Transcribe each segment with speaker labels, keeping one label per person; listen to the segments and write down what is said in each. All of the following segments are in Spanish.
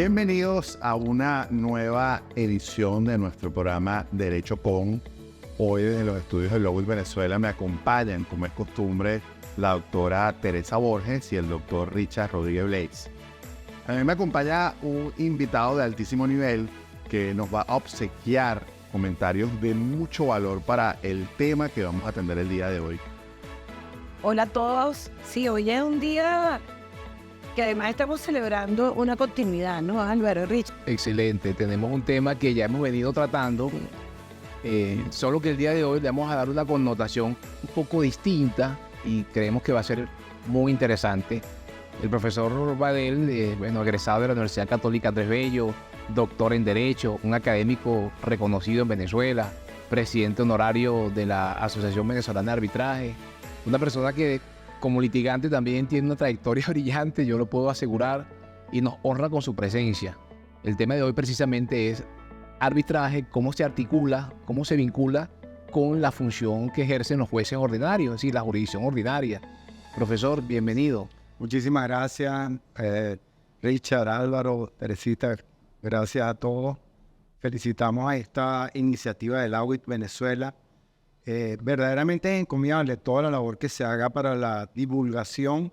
Speaker 1: Bienvenidos a una nueva edición de nuestro programa Derecho Con. Hoy desde los estudios de Lowell, Venezuela, me acompañan, como es costumbre, la doctora Teresa Borges y el doctor Richard Rodríguez Blades. A mí me acompaña un invitado de altísimo nivel que nos va a obsequiar comentarios de mucho valor para el tema que vamos a atender el día de hoy.
Speaker 2: Hola a todos. Sí, hoy es un día que además estamos celebrando una continuidad, ¿no, Álvaro, Rich?
Speaker 3: Excelente, tenemos un tema que ya hemos venido tratando, solo que el día de hoy le vamos a dar una connotación un poco distinta y creemos que va a ser muy interesante. El profesor Badel, egresado de la Universidad Católica Andrés Bello, doctor en Derecho, un académico reconocido en Venezuela, presidente honorario de la Asociación Venezolana de Arbitraje, una persona que como litigante también tiene una trayectoria brillante, yo lo puedo asegurar, y nos honra con su presencia. El tema de hoy precisamente es arbitraje, cómo se articula, cómo se vincula con la función que ejercen los jueces ordinarios, es decir, la jurisdicción ordinaria. Profesor, bienvenido.
Speaker 4: Muchísimas gracias, Richard, Álvaro, Teresita, gracias a todos. Felicitamos a esta iniciativa del AUIT Venezuela. Verdaderamente es encomiable toda la labor que se haga para la divulgación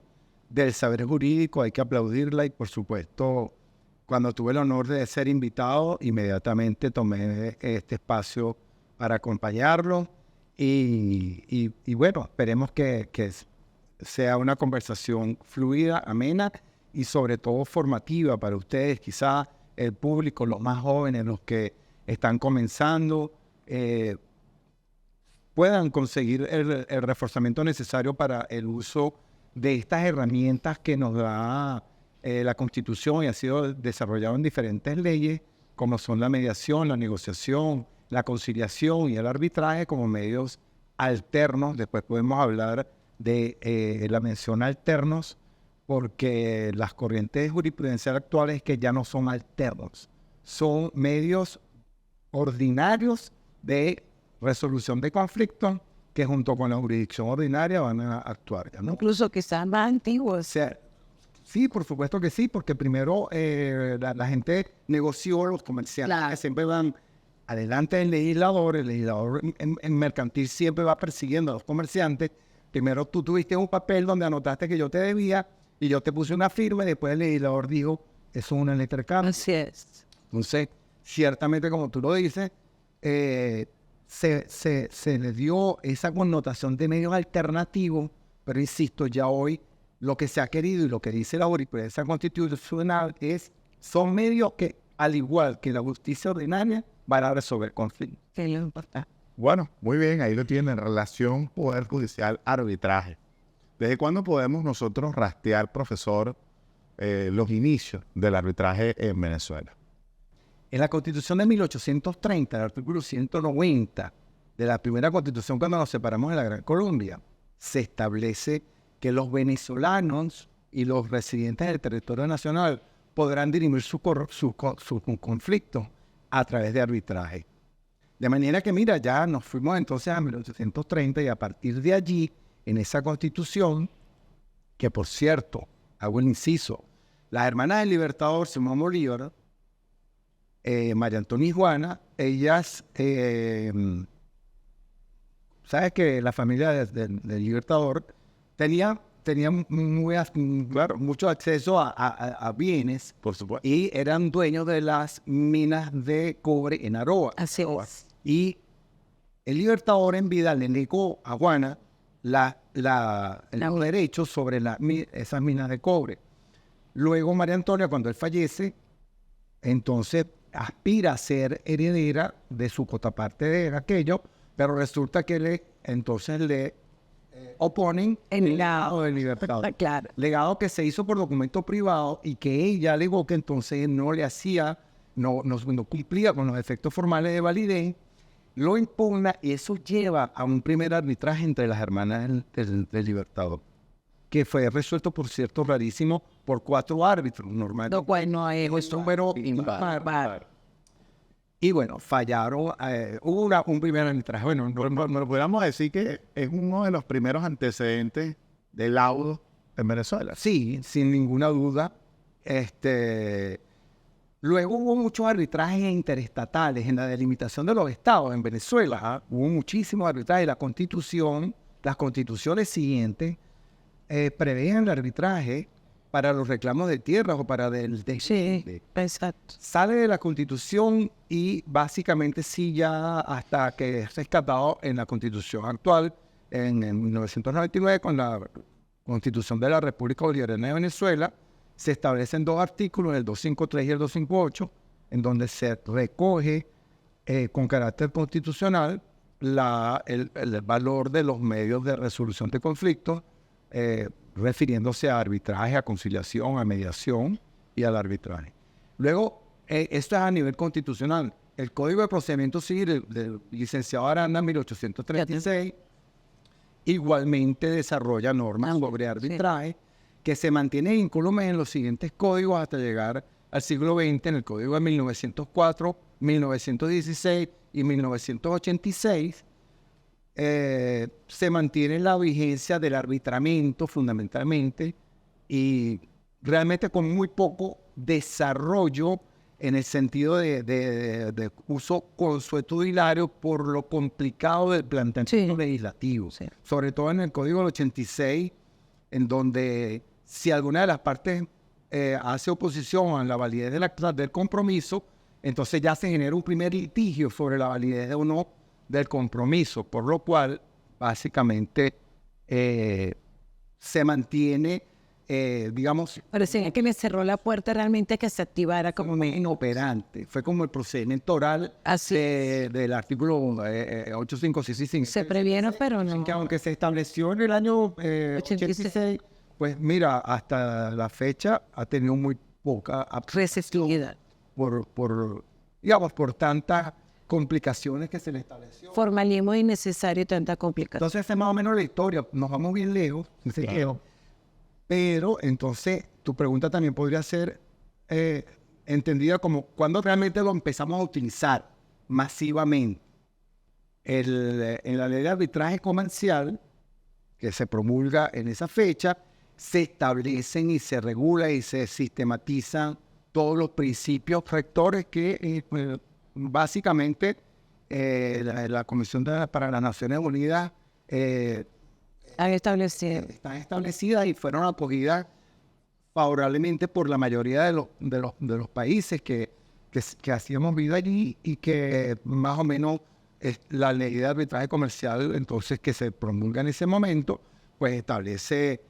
Speaker 4: del saber jurídico, hay que aplaudirla y por supuesto cuando tuve el honor de ser invitado inmediatamente tomé este espacio para acompañarlo y bueno, esperemos que sea una conversación fluida, amena y sobre todo formativa para ustedes, quizá el público, los más jóvenes, los que están comenzando, puedan conseguir el reforzamiento necesario para el uso de estas herramientas que nos da la Constitución y ha sido desarrollado en diferentes leyes, como son la mediación, la negociación, la conciliación y el arbitraje como medios alternos. Después podemos hablar de la mención alternos, porque las corrientes jurisprudenciales actuales que ya no son alternos, son medios ordinarios de resolución de conflictos que junto con la jurisdicción ordinaria van a actuar, ¿no?
Speaker 2: Incluso quizás más antiguos.
Speaker 4: O sea, sí, por supuesto que sí, porque primero la gente negoció, los comerciantes
Speaker 2: Claro.
Speaker 4: que siempre van adelante del legislador, el legislador en mercantil siempre va persiguiendo a los comerciantes. Primero tú tuviste un papel donde anotaste que yo te debía y yo te puse una firma y después el legislador dijo, eso es una letra de cambio.
Speaker 2: Así es.
Speaker 4: Entonces, ciertamente como tú lo dices, se le dio esa connotación de medios alternativos, pero insisto, ya hoy lo que se ha querido y lo que dice la jurisprudencia constitucional son medios que, al igual que la justicia ordinaria, van a resolver conflictos.
Speaker 2: Que lo importa.
Speaker 1: Bueno, muy bien, ahí lo tienen, relación Poder Judicial Arbitraje. ¿Desde cuándo podemos nosotros rastrear, profesor, los inicios del arbitraje en Venezuela?
Speaker 4: En la Constitución de 1830, el artículo 190 de la primera Constitución, cuando nos separamos de la Gran Colombia, se establece que los venezolanos y los residentes del territorio nacional podrán dirimir su conflicto a través de arbitraje. De manera que, mira, ya nos fuimos entonces a 1830 y a partir de allí, en esa Constitución, que por cierto, hago el inciso, las hermanas del Libertador, Simón Bolívar, María Antonia y Juana, ellas, sabes que la familia del Libertador tenía mucho acceso a bienes,
Speaker 1: Por supuesto.
Speaker 4: y eran dueños de las minas de cobre en Aroa.
Speaker 2: Así es.
Speaker 4: Y el Libertador en vida le negó a Juana los derechos sobre esas minas de cobre. Luego María Antonia, cuando él fallece, entonces aspira a ser heredera de su cotaparte de aquello, pero resulta que le oponen
Speaker 2: El
Speaker 4: el legado del Libertador.
Speaker 2: Claro.
Speaker 4: Legado que se hizo por documento privado y que ella alegó que entonces no cumplía con los efectos formales de validez, lo impugna y eso lleva a un primer arbitraje entre las hermanas del Libertador, que fue resuelto, por cierto, rarísimo, por 4 árbitros normales.
Speaker 2: Lo cual no es
Speaker 4: Es un número impar.
Speaker 2: Impar.
Speaker 4: Y bueno, fallaron, hubo un primer arbitraje. Bueno,
Speaker 1: Pero podríamos decir que es uno de los primeros antecedentes del laudo en Venezuela.
Speaker 4: sí, sin ninguna duda. Luego hubo muchos arbitrajes interestatales en la delimitación de los estados en Venezuela. Hubo muchísimos arbitrajes. La Constitución, las constituciones siguientes preveían el arbitraje para los reclamos de tierras o para
Speaker 2: Sí, exacto.
Speaker 4: sale de la Constitución y básicamente sí ya hasta que es rescatado en la Constitución actual en 1999 con la Constitución de la República Bolivariana de Venezuela. Se establecen dos artículos, el 253 y el 258, en donde se recoge con carácter constitucional el valor de los medios de resolución de conflictos, refiriéndose a arbitraje, a conciliación, a mediación y al arbitraje. Luego, esto es a nivel constitucional. El Código de Procedimiento Civil del licenciado Aranda, 1836, igualmente desarrolla normas sobre arbitraje que se mantienen incólumes en los siguientes códigos hasta llegar al siglo XX, en el Código de 1904, 1916 y 1986. Se mantiene la vigencia del arbitramiento fundamentalmente y realmente con muy poco desarrollo en el sentido de uso consuetudinario por lo complicado del planteamiento legislativo.
Speaker 2: Sí.
Speaker 4: Sobre todo en el Código del 86, en donde si alguna de las partes hace oposición a la validez del compromiso, entonces ya se genera un primer litigio sobre la validez o no del compromiso, por lo cual básicamente se mantiene, digamos,
Speaker 2: Parecía que le cerró la puerta realmente a que se activara como
Speaker 4: inoperante. Fue como el procedimiento oral
Speaker 2: Así
Speaker 4: del artículo 856.
Speaker 2: se previeron, pero no.
Speaker 4: Que aunque se estableció en el año 86, pues mira, hasta la fecha ha tenido muy poca
Speaker 2: Receptividad.
Speaker 4: por tantas complicaciones que se le estableció.
Speaker 2: Formalismo innecesario y tanta complicación.
Speaker 4: Entonces, esa es más o menos la historia. Nos vamos bien lejos, pero entonces tu pregunta también podría ser entendida como cuando realmente lo empezamos a utilizar masivamente. En la ley de arbitraje comercial, que se promulga en esa fecha, se establecen y se regula y se sistematizan todos los principios rectores que básicamente la Comisión para las Naciones Unidas
Speaker 2: Han establecido.
Speaker 4: están establecidas y fueron acogidas favorablemente por la mayoría de los países que hacíamos vida allí y que más o menos la ley de arbitraje comercial, entonces, que se promulga en ese momento, pues establece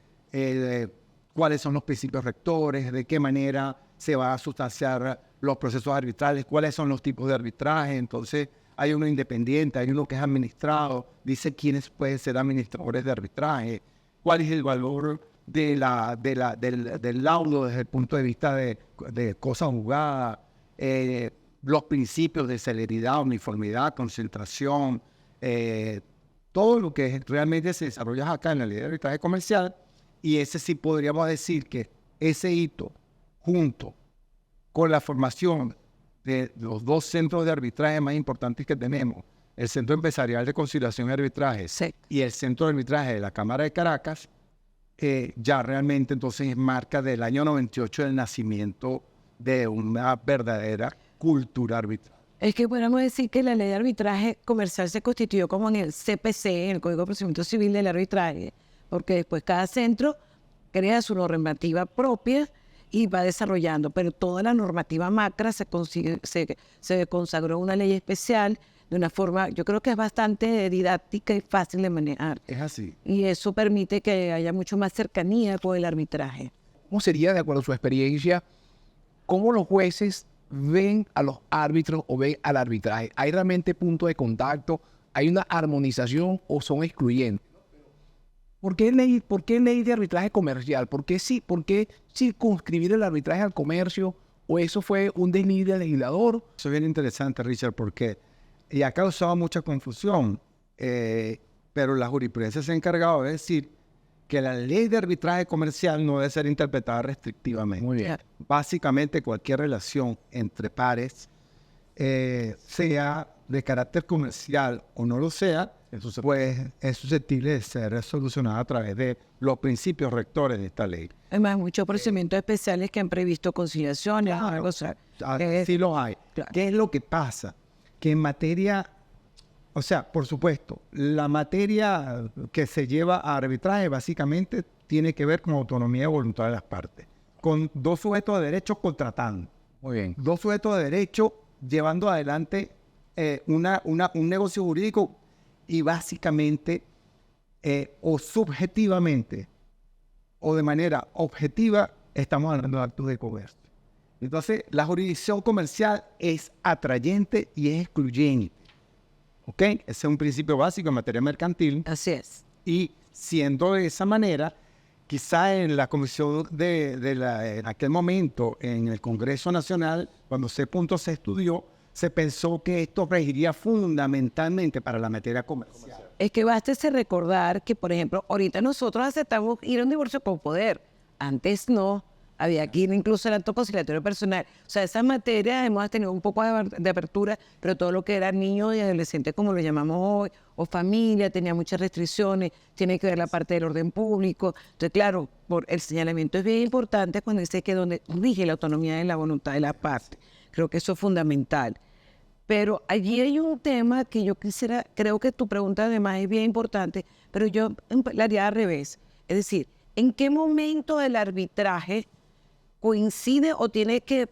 Speaker 4: cuáles son los principios rectores, de qué manera se va a sustanciar los procesos arbitrales, cuáles son los tipos de arbitraje. Entonces, hay uno independiente, hay uno que es administrado, dice quiénes pueden ser administradores de arbitraje, cuál es el valor del laudo desde el punto de vista de cosa juzgada, los principios de celeridad, uniformidad, concentración, todo lo que realmente se desarrolla acá en la ley de arbitraje comercial. Y ese sí podríamos decir que ese hito, junto con la formación de los dos centros de arbitraje más importantes que tenemos, el Centro Empresarial de Conciliación y Arbitraje y el Centro de Arbitraje de la Cámara de Caracas, ya realmente entonces marca del año 98 el nacimiento de una verdadera cultura arbitral.
Speaker 2: Es que podríamos decir que la ley de arbitraje comercial se constituyó como en el CPC, en el Código de Procedimiento Civil del Arbitraje, porque después cada centro crea su normativa propia y va desarrollando, pero toda la normativa macra se consagró una ley especial de una forma, yo creo que es bastante didáctica y fácil de manejar.
Speaker 4: Es así.
Speaker 2: Y eso permite que haya mucho más cercanía con el arbitraje.
Speaker 3: ¿Cómo sería, de acuerdo a su experiencia, cómo los jueces ven a los árbitros o ven al arbitraje? ¿Hay realmente punto de contacto? ¿Hay una armonización o son excluyentes? ¿Por qué ley de arbitraje comercial? ¿Por qué circunscribir el arbitraje al comercio? ¿O eso fue un desliz del legislador?
Speaker 4: Eso es bien interesante, Richard, porque y ha causado mucha confusión, pero la jurisprudencia se ha encargado de decir que la ley de arbitraje comercial no debe ser interpretada restrictivamente.
Speaker 3: Muy bien.
Speaker 4: Básicamente, cualquier relación entre pares, sea de carácter comercial o no lo sea, pues es susceptible de ser solucionada a través de los principios rectores de esta ley.
Speaker 2: Además, muchos procedimientos especiales que han previsto conciliaciones, o sea,
Speaker 4: Sí los hay.
Speaker 2: Claro.
Speaker 4: ¿Qué es lo que pasa? Que en materia, o sea, por supuesto, la materia que se lleva a arbitraje básicamente tiene que ver con autonomía y voluntad de las partes, con dos sujetos de derecho contratando,
Speaker 3: Muy bien.
Speaker 4: dos sujetos de derecho llevando adelante un negocio jurídico y básicamente o subjetivamente o de manera objetiva estamos hablando de actos de comercio. Entonces, la jurisdicción comercial es atrayente y es excluyente. ¿Ok? Ese es un principio básico en materia mercantil.
Speaker 2: Así es.
Speaker 4: Y siendo de esa manera, quizá en la comisión en aquel momento, en el Congreso Nacional, cuando ese punto se estudió, se pensó que esto regiría fundamentalmente para la materia comercial.
Speaker 2: Es que bástese recordar que, por ejemplo, ahorita nosotros aceptamos ir a un divorcio con poder. Antes no. Había que ir incluso al acto conciliatorio personal. O sea, esas materias hemos tenido un poco de apertura, pero todo lo que era niños y adolescentes, como lo llamamos hoy, o familia, tenía muchas restricciones, tiene que ver la parte del orden público. Entonces, claro, el señalamiento es bien importante cuando dice que donde rige la autonomía de la voluntad de la parte. Creo que eso es fundamental. Pero allí hay un tema que yo creo que tu pregunta además es bien importante, pero yo la haría al revés. Es decir, ¿en qué momento del arbitraje coincide o tiene que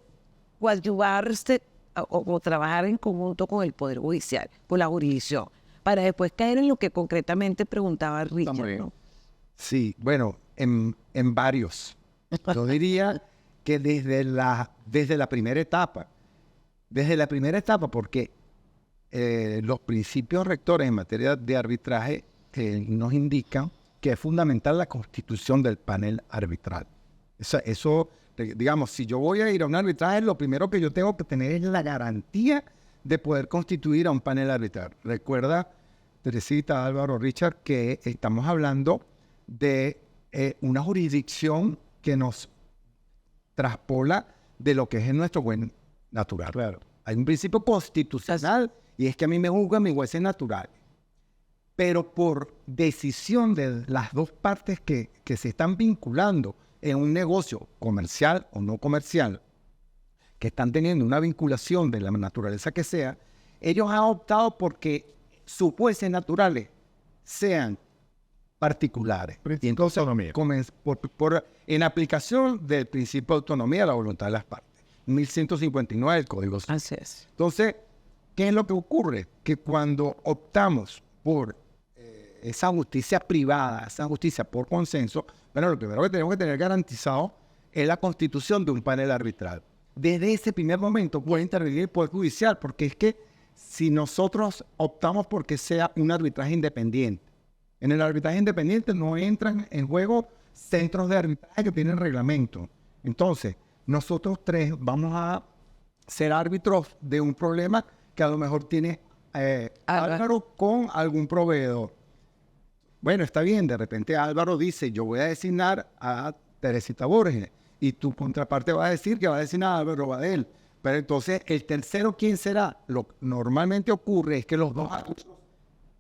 Speaker 2: coadyuvarse o trabajar en conjunto con el Poder Judicial, con la jurisdicción, para después caer en lo que concretamente preguntaba Richard, ¿no?
Speaker 4: Sí, bueno, en varios. Yo diría que desde la primera etapa, porque los principios rectores en materia de arbitraje nos indican que es fundamental la constitución del panel arbitral. Eso, digamos, si yo voy a ir a un arbitraje, lo primero que yo tengo que tener es la garantía de poder constituir a un panel arbitral. Recuerda, Teresita, Álvaro, Richard, que estamos hablando de una jurisdicción que nos traspola de lo que es en nuestro buen natural. Claro. Hay un principio constitucional y es que a mí me juzgan mis jueces naturales. Pero por decisión de las dos partes que se están vinculando en un negocio comercial o no comercial, que están teniendo una vinculación de la naturaleza que sea, ellos han optado porque sus jueces naturales sean particulares. Y entonces, en aplicación del principio de autonomía de la voluntad de las partes. 1159 del Código Civil.
Speaker 2: Así es.
Speaker 4: Entonces, ¿qué es lo que ocurre? Que cuando optamos por esa justicia privada, esa justicia por consenso, bueno, lo primero que tenemos que tener garantizado es la constitución de un panel arbitral. Desde ese primer momento puede intervenir el Poder Judicial, porque es que si nosotros optamos porque sea un arbitraje independiente, en el arbitraje independiente no entran en juego centros de arbitraje que tienen reglamento. Entonces, nosotros tres vamos a ser árbitros de un problema que a lo mejor tiene Álvaro con algún proveedor. Bueno, está bien, de repente Álvaro dice, yo voy a designar a Teresita Borges, y tu contraparte va a decir que va a designar a Álvaro Badel. Pero entonces, ¿el tercero quién será? Lo que normalmente ocurre es que los dos árbitros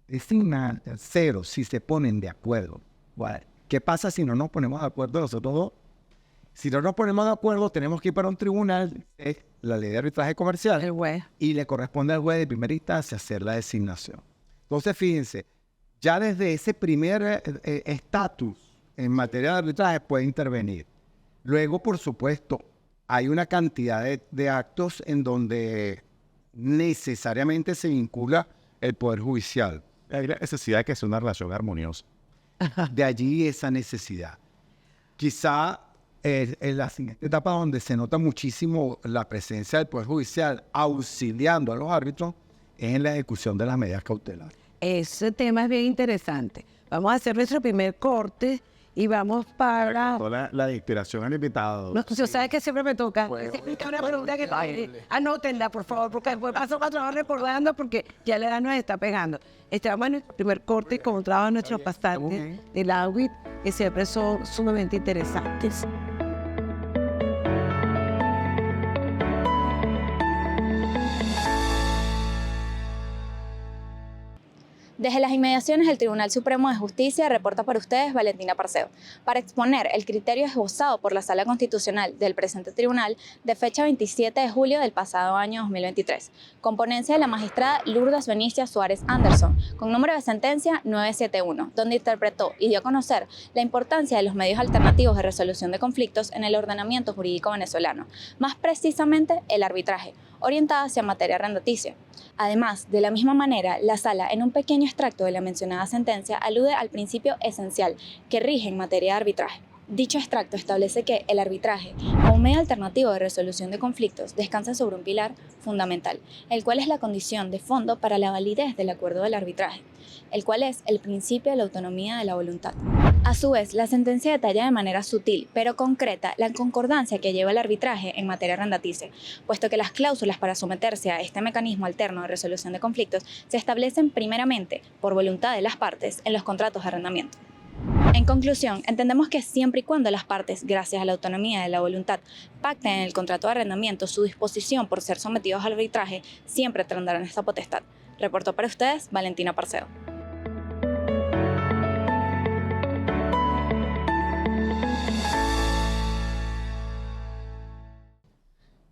Speaker 4: designan al tercero si se ponen de acuerdo. Bueno, ¿qué pasa si no nos ponemos de acuerdo nosotros dos? Si no nos ponemos de acuerdo, tenemos que ir para un tribunal, es la ley de arbitraje comercial,
Speaker 2: El juez.
Speaker 4: y le corresponde al juez de primera instancia hacer la designación. Entonces, fíjense, ya desde ese primer estatus en materia de arbitraje puede intervenir. Luego, por supuesto, hay una cantidad de actos en donde necesariamente se vincula el Poder Judicial.
Speaker 1: Hay la necesidad de que sea una relación armoniosa.
Speaker 4: De allí esa necesidad. Quizá en la siguiente etapa donde se nota muchísimo la presencia del Poder Judicial auxiliando a los árbitros es en la ejecución de las medidas cautelares.
Speaker 2: Ese tema es bien interesante. Vamos a hacer nuestro primer corte y vamos para...
Speaker 1: La inspiración al invitado.
Speaker 2: No, usted sabe que siempre me toca. Siempre hay una pregunta que anótenla, por favor, porque después paso 4 horas recordando porque ya la edad nos está pegando. Vamos a nuestro primer corte y encontramos a nuestros pasantes del AWIT, que siempre son sumamente interesantes.
Speaker 5: Desde las inmediaciones del Tribunal Supremo de Justicia reporta para ustedes Valentina Parceo, para exponer el criterio esbozado por la Sala Constitucional del presente tribunal de fecha 27 de julio del pasado año 2023, con ponencia de la magistrada Lourdes Benicia Suárez Anderson, con número de sentencia 971, donde interpretó y dio a conocer la importancia de los medios alternativos de resolución de conflictos en el ordenamiento jurídico venezolano, más precisamente el arbitraje, orientada hacia materia arrendaticia. Además, de la misma manera, la Sala, en un pequeño extracto de la mencionada sentencia, alude al principio esencial que rige en materia de arbitraje. Dicho extracto establece que el arbitraje, como medio alternativo de resolución de conflictos, descansa sobre un pilar fundamental, el cual es la condición de fondo para la validez del acuerdo del arbitraje, el cual es el principio de la autonomía de la voluntad. A su vez, la sentencia detalla de manera sutil, pero concreta, la concordancia que lleva el arbitraje en materia arrendaticia, puesto que las cláusulas para someterse a este mecanismo alterno de resolución de conflictos se establecen primeramente por voluntad de las partes en los contratos de arrendamiento. En conclusión, entendemos que siempre y cuando las partes, gracias a la autonomía de la voluntad, pacten en el contrato de arrendamiento su disposición por ser sometidos al arbitraje, siempre tendrán esta potestad. Reportó para ustedes Valentina Parceo.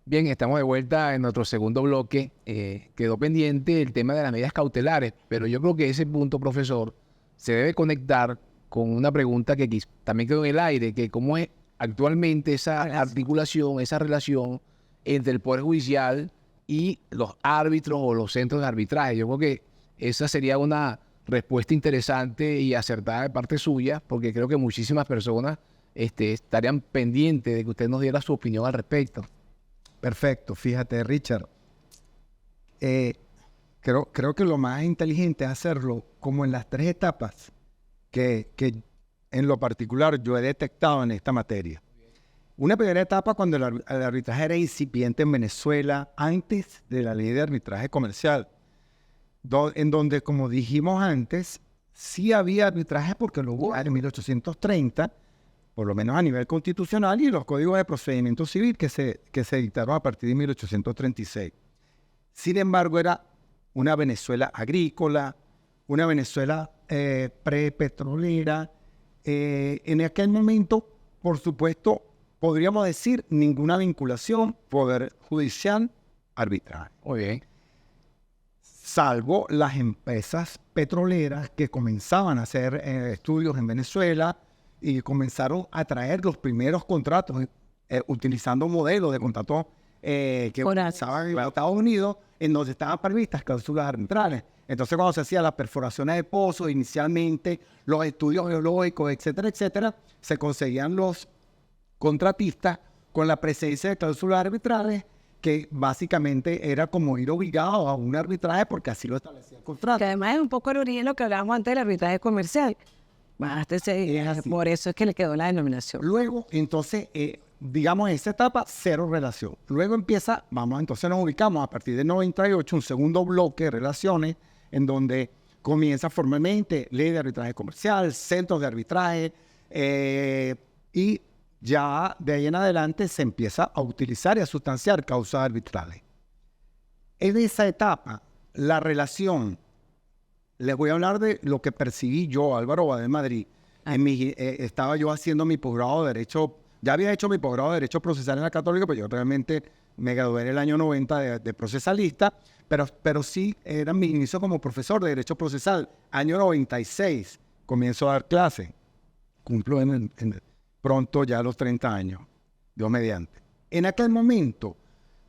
Speaker 3: Bien, estamos de vuelta en nuestro segundo bloque. Quedó pendiente el tema de las medidas cautelares, pero yo creo que ese punto, profesor, se debe conectar con una pregunta que también quedó en el aire, que cómo es actualmente esa articulación, esa relación entre el Poder Judicial y los árbitros o los centros de arbitraje. Yo creo que esa sería una respuesta interesante y acertada de parte suya, porque creo que muchísimas personas estarían pendientes de que usted nos diera su opinión al respecto.
Speaker 4: Perfecto, fíjate, Richard. Creo que lo más inteligente es hacerlo como en las tres etapas que en lo particular yo he detectado en esta materia. Una primera etapa cuando el arbitraje era incipiente en Venezuela, antes de la ley de arbitraje comercial, en donde, como dijimos antes, sí había arbitraje porque lo hubo en 1830, por lo menos a nivel constitucional, y los códigos de procedimiento civil que se dictaron a partir de 1836. Sin embargo, era una Venezuela agrícola, una Venezuela prepetrolera. En aquel momento, por supuesto, podríamos decir ninguna vinculación poder judicial arbitraje.
Speaker 3: Muy bien.
Speaker 4: Salvo las empresas petroleras que comenzaban a hacer estudios en Venezuela y comenzaron a traer los primeros contratos utilizando modelos de contratos que utilizaban en Estados Unidos, en donde estaban previstas cláusulas arbitrales. Entonces, cuando se hacían las perforaciones de pozos, inicialmente los estudios geológicos, etcétera, etcétera, se conseguían los contratistas con la presencia de cláusulas arbitrales, que básicamente era como ir obligado a un arbitraje porque así lo establecía el contrato.
Speaker 2: Que además es un poco el origen de lo que hablábamos antes del arbitraje comercial. Por eso es que le quedó la denominación.
Speaker 4: Luego, entonces, digamos, en esa etapa, cero relación. Luego empieza, entonces nos ubicamos a partir del 98, un segundo bloque de relaciones, en donde comienza formalmente ley de arbitraje comercial, centros de arbitraje, y ya de ahí en adelante se empieza a utilizar y a sustanciar causas arbitrales. En esa etapa, la relación, les voy a hablar de lo que percibí yo, Álvaro Badel Madrid. Estaba yo haciendo mi posgrado de Derecho, ya había hecho mi posgrado de Derecho Procesal en la Católica, pero yo realmente me gradué en el año 90 de procesalista, pero sí era mi inicio como profesor de Derecho Procesal. Año 96 comienzo a dar clases. Cumplo pronto ya los 30 años, Dios mediante. En aquel momento,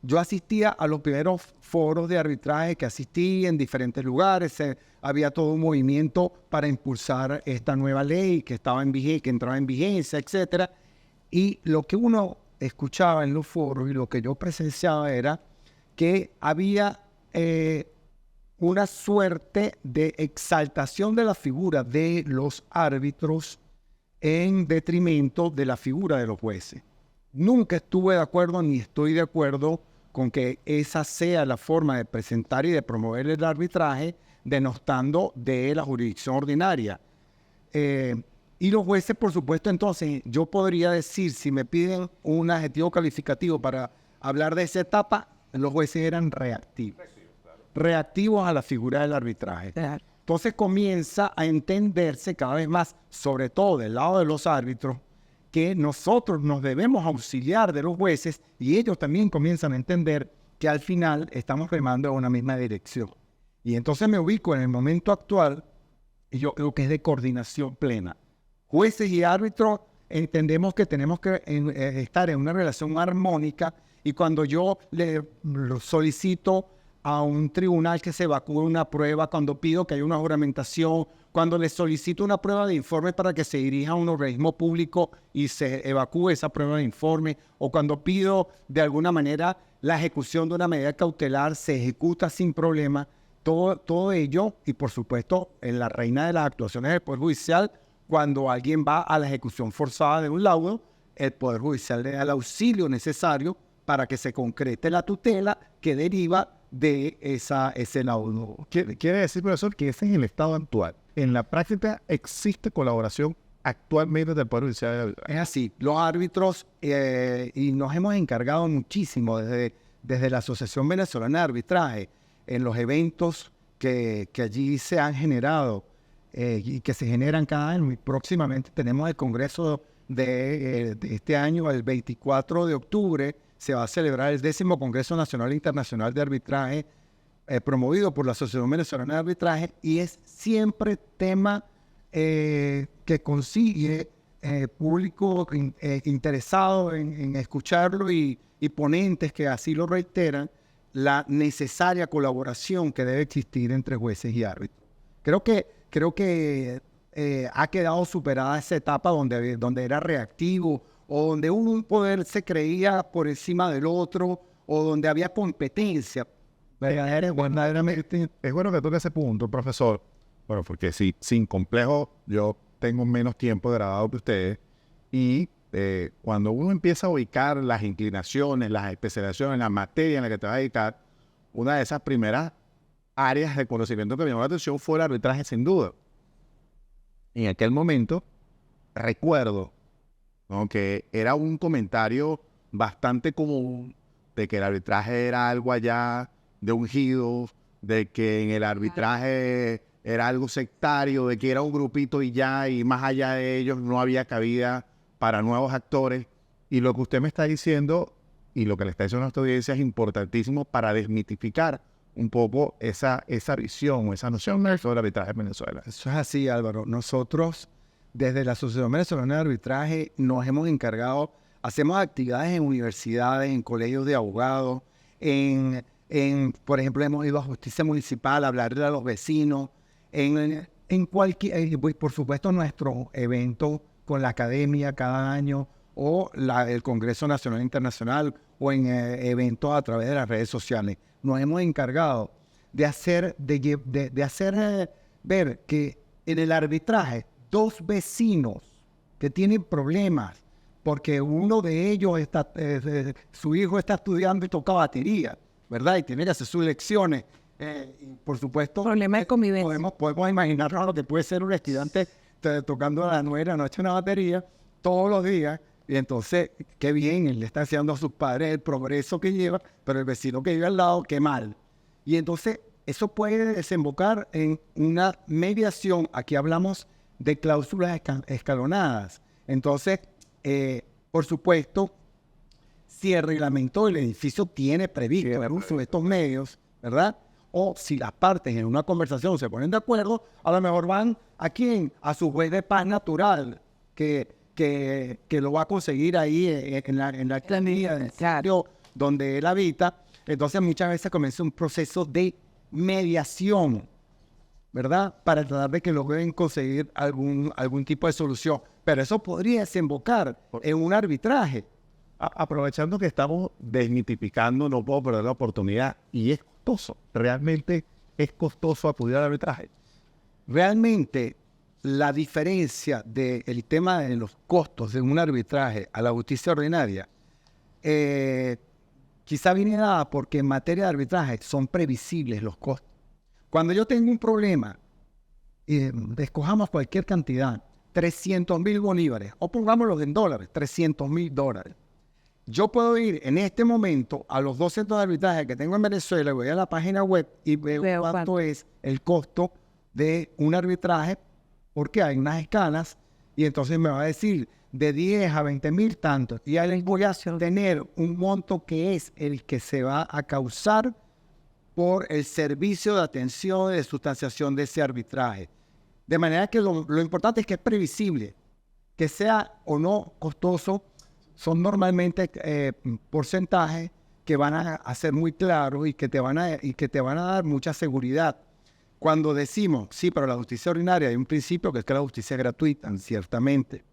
Speaker 4: yo asistía a los primeros foros de arbitraje que asistí en diferentes lugares. Había todo un movimiento para impulsar esta nueva ley que entraba en vigencia, etc. Y lo que uno escuchaba en los foros y lo que yo presenciaba era que había una suerte de exaltación de la figura de los árbitros en detrimento de la figura de los jueces. Nunca estuve de acuerdo ni estoy de acuerdo con que esa sea la forma de presentar y de promover el arbitraje, denostando de la jurisdicción ordinaria. Y los jueces, por supuesto, entonces, yo podría decir, si me piden un adjetivo calificativo para hablar de esa etapa, los jueces eran reactivos. Reactivos a la figura del arbitraje.
Speaker 2: Claro.
Speaker 4: Entonces comienza a entenderse cada vez más, sobre todo del lado de los árbitros, que nosotros nos debemos auxiliar de los jueces y ellos también comienzan a entender que al final estamos remando en una misma dirección. Y entonces me ubico en el momento actual y yo creo que es de coordinación plena. Jueces y árbitros entendemos que tenemos que estar en una relación armónica y cuando yo le solicito a un tribunal que se evacúe una prueba, cuando pido que haya una juramentación, cuando le solicito una prueba de informe para que se dirija a un organismo público y se evacúe esa prueba de informe, o cuando pido de alguna manera la ejecución de una medida cautelar, se ejecuta sin problema, todo ello, y por supuesto en la reina de las actuaciones del Poder Judicial, cuando alguien va a la ejecución forzada de un laudo, el Poder Judicial le da el auxilio necesario para que se concrete la tutela que deriva de ese laudo.
Speaker 1: Quiere decir, profesor, que ese es el estado actual. En la práctica existe colaboración actualmente del Poder Judicial.
Speaker 4: Es así. Los árbitros, y nos hemos encargado muchísimo desde la Asociación Venezolana de Arbitraje, en los eventos que allí se han generado y que se generan cada año. Y próximamente tenemos el Congreso de este año, el 24 de octubre, se va a celebrar el 10º Congreso Nacional e Internacional de Arbitraje promovido por la Asociación Venezolana de Arbitraje y es siempre tema que consigue público interesado en escucharlo y ponentes que así lo reiteran, la necesaria colaboración que debe existir entre jueces y árbitros. Creo que ha quedado superada esa etapa donde era reactivo o donde un poder se creía por encima del otro o donde había competencia.
Speaker 1: Verdaderamente, es bueno que toque ese punto, profesor. Bueno, porque sin complejo, yo tengo menos tiempo grabado que ustedes. Y cuando uno empieza a ubicar las inclinaciones, las especializaciones, la materia en la que te vas a dedicar, una de esas primeras áreas de conocimiento que me llamó la atención fue el arbitraje, sin duda. En aquel momento, recuerdo, ¿no?, que era un comentario bastante común de que el arbitraje era algo allá de ungidos, de que en el arbitraje era algo sectario, de que era un grupito y ya, y más allá de ellos no había cabida para nuevos actores. Y lo que usted me está diciendo y lo que le está diciendo a nuestra audiencia es importantísimo para desmitificar un poco esa visión o esa noción sobre el arbitraje en Venezuela.
Speaker 4: Eso es así, Álvaro. Nosotros, desde la Asociación Venezolana de Arbitraje, nos hemos encargado, hacemos actividades en universidades, en colegios de abogados, por ejemplo, hemos ido a justicia municipal a hablarle a los vecinos, en cualquier, por supuesto, nuestro evento con la academia cada año, o el Congreso Nacional e Internacional, o en eventos a través de las redes sociales. Nos hemos encargado de hacer ver que en el arbitraje, dos vecinos que tienen problemas, porque uno de ellos su hijo está estudiando y toca batería, ¿verdad? Y tiene que hacer sus lecciones. Y por supuesto,
Speaker 2: Problema de convivencia.
Speaker 4: Podemos imaginarnos lo que puede ser un estudiante tocando a las 9 de la noche una batería todos los días. Y entonces, qué bien, él le está enseñando a sus padres el progreso que lleva, pero el vecino que vive al lado, qué mal. Y entonces, eso puede desembocar en una mediación. Aquí hablamos de cláusulas escalonadas. Entonces, por supuesto, si el reglamento del edificio tiene previsto el uso de estos medios, ¿verdad? O si las partes en una conversación se ponen de acuerdo, a lo mejor van ¿a quién? A su juez de paz natural, que lo va a conseguir ahí en la planilla del sitio donde él habita. Entonces muchas veces comienza un proceso de mediación, ¿verdad? Para tratar de que logren conseguir algún tipo de solución. Pero eso podría desembocar en un arbitraje.
Speaker 1: Aprovechando que estamos desmitificando, no puedo perder la oportunidad. Y es costoso, realmente es costoso acudir al arbitraje.
Speaker 4: Realmente, la diferencia del tema de los costos de un arbitraje a la justicia ordinaria quizá viene dada porque en materia de arbitraje son previsibles los costos. Cuando yo tengo un problema, escojamos cualquier cantidad, 300,000 bolívares, o pongámoslo en dólares, $300,000. Yo puedo ir en este momento a los 2 centros de arbitraje que tengo en Venezuela, voy a la página web y veo cuánto es el costo de un arbitraje porque hay unas escalas y entonces me va a decir de 10 a 20,000 tantos y ahí voy a tener un monto que es el que se va a causar por el servicio de atención y de sustanciación de ese arbitraje. De manera que lo importante es que es previsible, que sea o no costoso, son normalmente porcentajes que van a ser muy claros y que te van a dar mucha seguridad. Cuando decimos, sí, pero la justicia ordinaria hay un principio que es que la justicia es gratuita, ciertamente,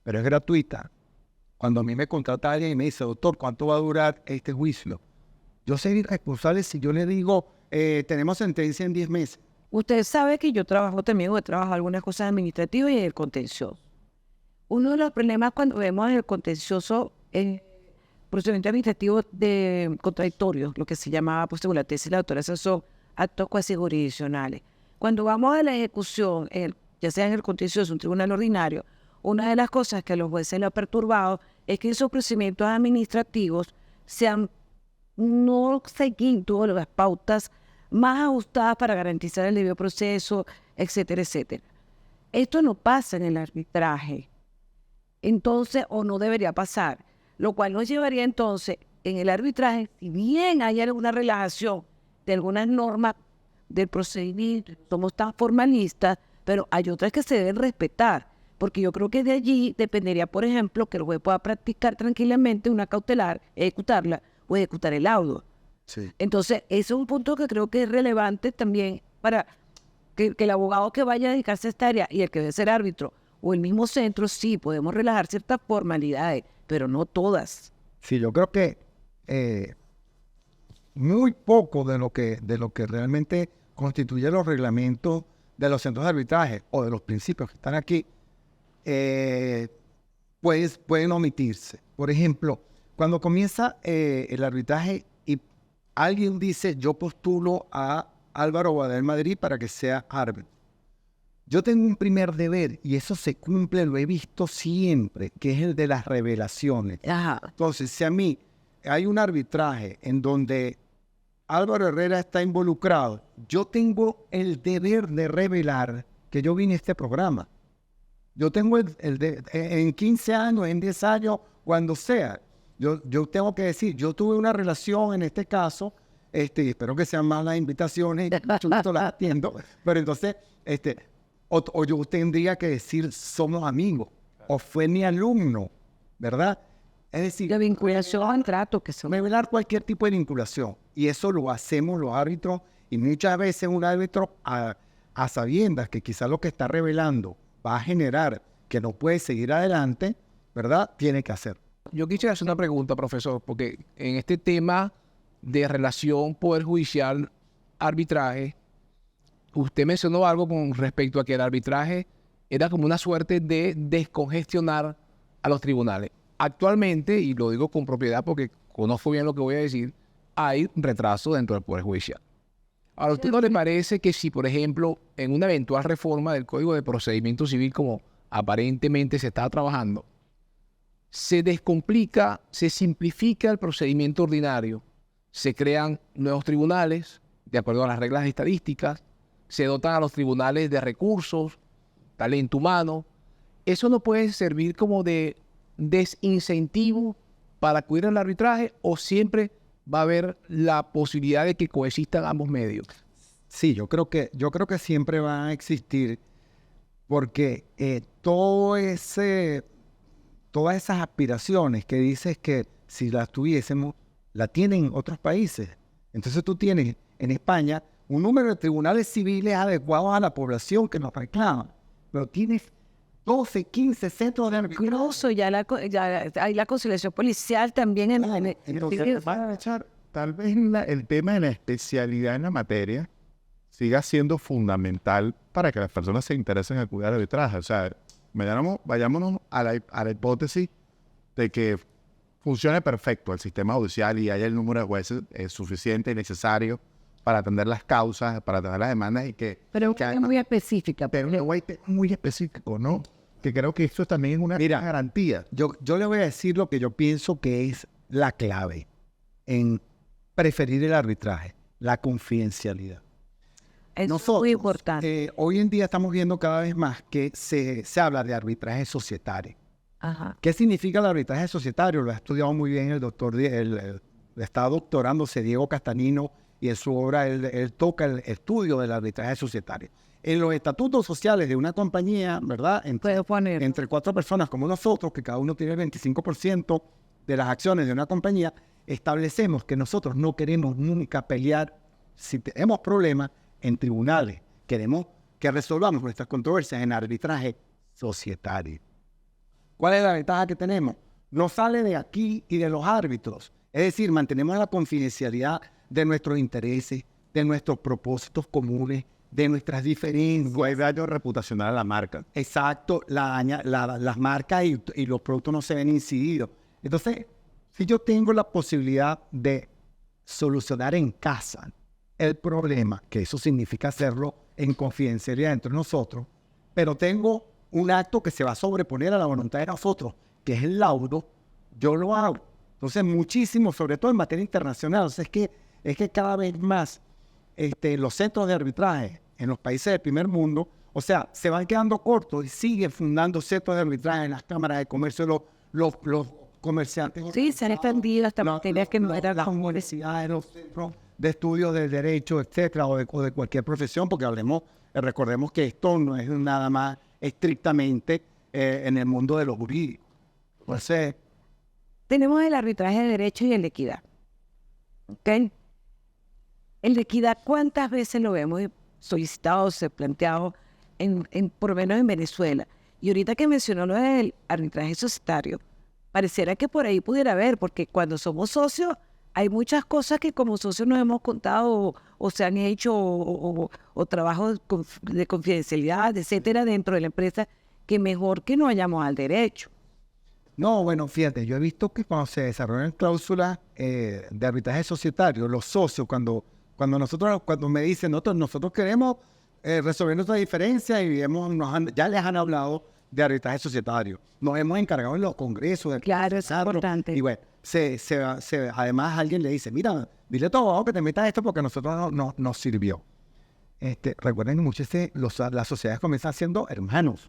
Speaker 4: pero es gratuita. Cuando a mí me contrata alguien y me dice, doctor, ¿cuánto va a durar este juicio? Yo soy irresponsable si yo le digo, tenemos sentencia en 10 meses.
Speaker 2: Usted sabe que yo trabajo también, o he trabajado algunas cosas administrativas y en el contencioso. Uno de los problemas cuando vemos en el contencioso, procedimiento administrativo de contradictorios, lo que se llamaba, pues según la tesis de la doctora, esos son actos cuasi jurisdiccionales. Cuando vamos a la ejecución, ya sea en el contencioso, un tribunal ordinario, una de las cosas que a los jueces les ha perturbado es que esos procedimientos administrativos sean no seguir todas las pautas más ajustadas para garantizar el debido proceso, etcétera, etcétera. Esto no pasa en el arbitraje, entonces, o no debería pasar, lo cual nos llevaría entonces, en el arbitraje, si bien hay alguna relajación de algunas normas del procedimiento, somos tan formalistas, pero hay otras que se deben respetar, porque yo creo que de allí dependería, por ejemplo, que el juez pueda practicar tranquilamente una cautelar, ejecutarla, o ejecutar el laudo.
Speaker 4: Sí.
Speaker 2: Entonces, ese es un punto que creo que es relevante también para que el abogado que vaya a dedicarse a esta área y el que debe ser árbitro o el mismo centro, sí, podemos relajar ciertas formalidades, pero no todas.
Speaker 4: Sí, yo creo que muy poco de lo que realmente constituye los reglamentos de los centros de arbitraje o de los principios que están aquí pueden omitirse. Por ejemplo, cuando comienza el arbitraje y alguien dice, yo postulo a Álvaro Boadel Madrid para que sea árbitro. Yo tengo un primer deber y eso se cumple, lo he visto siempre, que es el de las revelaciones.
Speaker 2: Ajá.
Speaker 4: Entonces, si a mí hay un arbitraje en donde Álvaro Herrera está involucrado, yo tengo el deber de revelar que yo vine a este programa. Yo tengo en 15 años, en 10 años, cuando sea. Yo tengo que decir, yo tuve una relación en este caso, espero que sean más las invitaciones, yo las atiendo, pero entonces, o yo tendría que decir, somos amigos, o fue mi alumno, ¿verdad? Es decir,
Speaker 2: La vinculación al trato que son.
Speaker 4: revelar cualquier tipo de vinculación, y eso lo hacemos los árbitros, y muchas veces un árbitro a sabiendas que quizás lo que está revelando va a generar que no puede seguir adelante, ¿verdad? Tiene que hacer.
Speaker 3: Yo quisiera hacer una pregunta, profesor, porque en este tema de relación poder judicial, arbitraje, usted mencionó algo con respecto a que el arbitraje era como una suerte de descongestionar a los tribunales. Actualmente, y lo digo con propiedad porque conozco bien lo que voy a decir, hay retraso dentro del poder judicial. Ahora, ¿a usted no le parece que si, por ejemplo, en una eventual reforma del Código de Procedimiento Civil, como aparentemente se está trabajando, se descomplica, se simplifica el procedimiento ordinario, se crean nuevos tribunales de acuerdo a las reglas estadísticas, se dotan a los tribunales de recursos, talento humano? ¿Eso no puede servir como de desincentivo para acudir al arbitraje o siempre va a haber la posibilidad de que coexistan ambos medios?
Speaker 4: Sí, yo creo que siempre van a existir porque todas esas aspiraciones que dices que si las tuviésemos, la tienen otros países. Entonces tú tienes en España un número de tribunales civiles adecuados a la población que nos reclama, pero tienes 12, 15 centros de arbitraje.
Speaker 2: Incluso ya hay la conciliación policial también
Speaker 1: Entonces, van a echar, tal vez el tema de la especialidad en la materia siga siendo fundamental para que las personas se interesen en acudir al arbitraje. O sea, vayámonos a la hipótesis de que funcione perfecto el sistema judicial y haya el número de jueces suficiente y necesario para atender las causas, para atender las demandas y que...
Speaker 2: Pero
Speaker 1: que
Speaker 2: es muy específica.
Speaker 1: pero muy específico, ¿no? Que creo que esto también es una garantía.
Speaker 4: Yo le voy a decir lo que yo pienso que es la clave en preferir el arbitraje, la confidencialidad.
Speaker 2: Es
Speaker 4: Nosotros,
Speaker 2: muy importante.
Speaker 4: hoy en día estamos viendo cada vez más que se habla de arbitraje societario.
Speaker 2: Ajá.
Speaker 4: ¿Qué significa el arbitraje societario? Lo ha estudiado muy bien el doctor, está doctorándose Diego Castanino, y en su obra él toca el estudio del arbitraje societario. En los estatutos sociales de una compañía, ¿verdad?
Speaker 2: Puedo poner.
Speaker 4: Entre 4 personas como nosotros, que cada uno tiene el 25% de las acciones de una compañía, establecemos que nosotros no queremos nunca pelear si tenemos problemas en tribunales. Queremos que resolvamos nuestras controversias en arbitraje societario. ¿Cuál es la ventaja que tenemos? No sale de aquí y de los árbitros. Es decir, mantenemos la confidencialidad de nuestros intereses, de nuestros propósitos comunes, de nuestras diferencias.
Speaker 1: Hay daño reputacional a la marca.
Speaker 4: Exacto, las marcas y los productos no se ven incididos. Entonces, si yo tengo la posibilidad de solucionar en casa el problema, que eso significa hacerlo en confidencialidad entre nosotros, pero tengo un acto que se va a sobreponer a la voluntad de nosotros, que es el laudo, yo lo hago. Entonces, muchísimo, sobre todo en materia internacional. Entonces, es que cada vez más los centros de arbitraje en los países del primer mundo, o sea, se van quedando cortos y siguen fundando centros de arbitraje en las cámaras de comercio, los comerciantes.
Speaker 2: Sí, se han extendido hasta materias que no eran las
Speaker 4: universidades, los centros de estudios del derecho, etcétera, o de cualquier profesión, porque recordemos que esto no es nada más estrictamente en el mundo de lo jurídico. Entonces,
Speaker 2: tenemos el arbitraje de derecho y el de equidad. ¿Ok? El de equidad, ¿cuántas veces lo hemos solicitado, se ha planteado, por lo menos en Venezuela? Y ahorita que mencionó lo del arbitraje societario, pareciera que por ahí pudiera haber, porque cuando somos socios, hay muchas cosas que como socios nos hemos contado o se han hecho o trabajos de confidencialidad, etcétera, dentro de la empresa, que mejor que no vayamos al derecho.
Speaker 4: no, bueno, fíjate, yo he visto que cuando se desarrollan cláusulas de arbitraje societario, los socios, cuando me dicen, nosotros queremos resolver nuestra diferencia y ya les han hablado de arbitraje societario. Nos hemos encargado en los congresos.
Speaker 2: Claro, es importante.
Speaker 4: Y bueno, además alguien le dice, mira, dile a tu abogado que te meta esto porque a nosotros nos sirvió. Recuerden que muchas veces las sociedades comienzan siendo hermanos.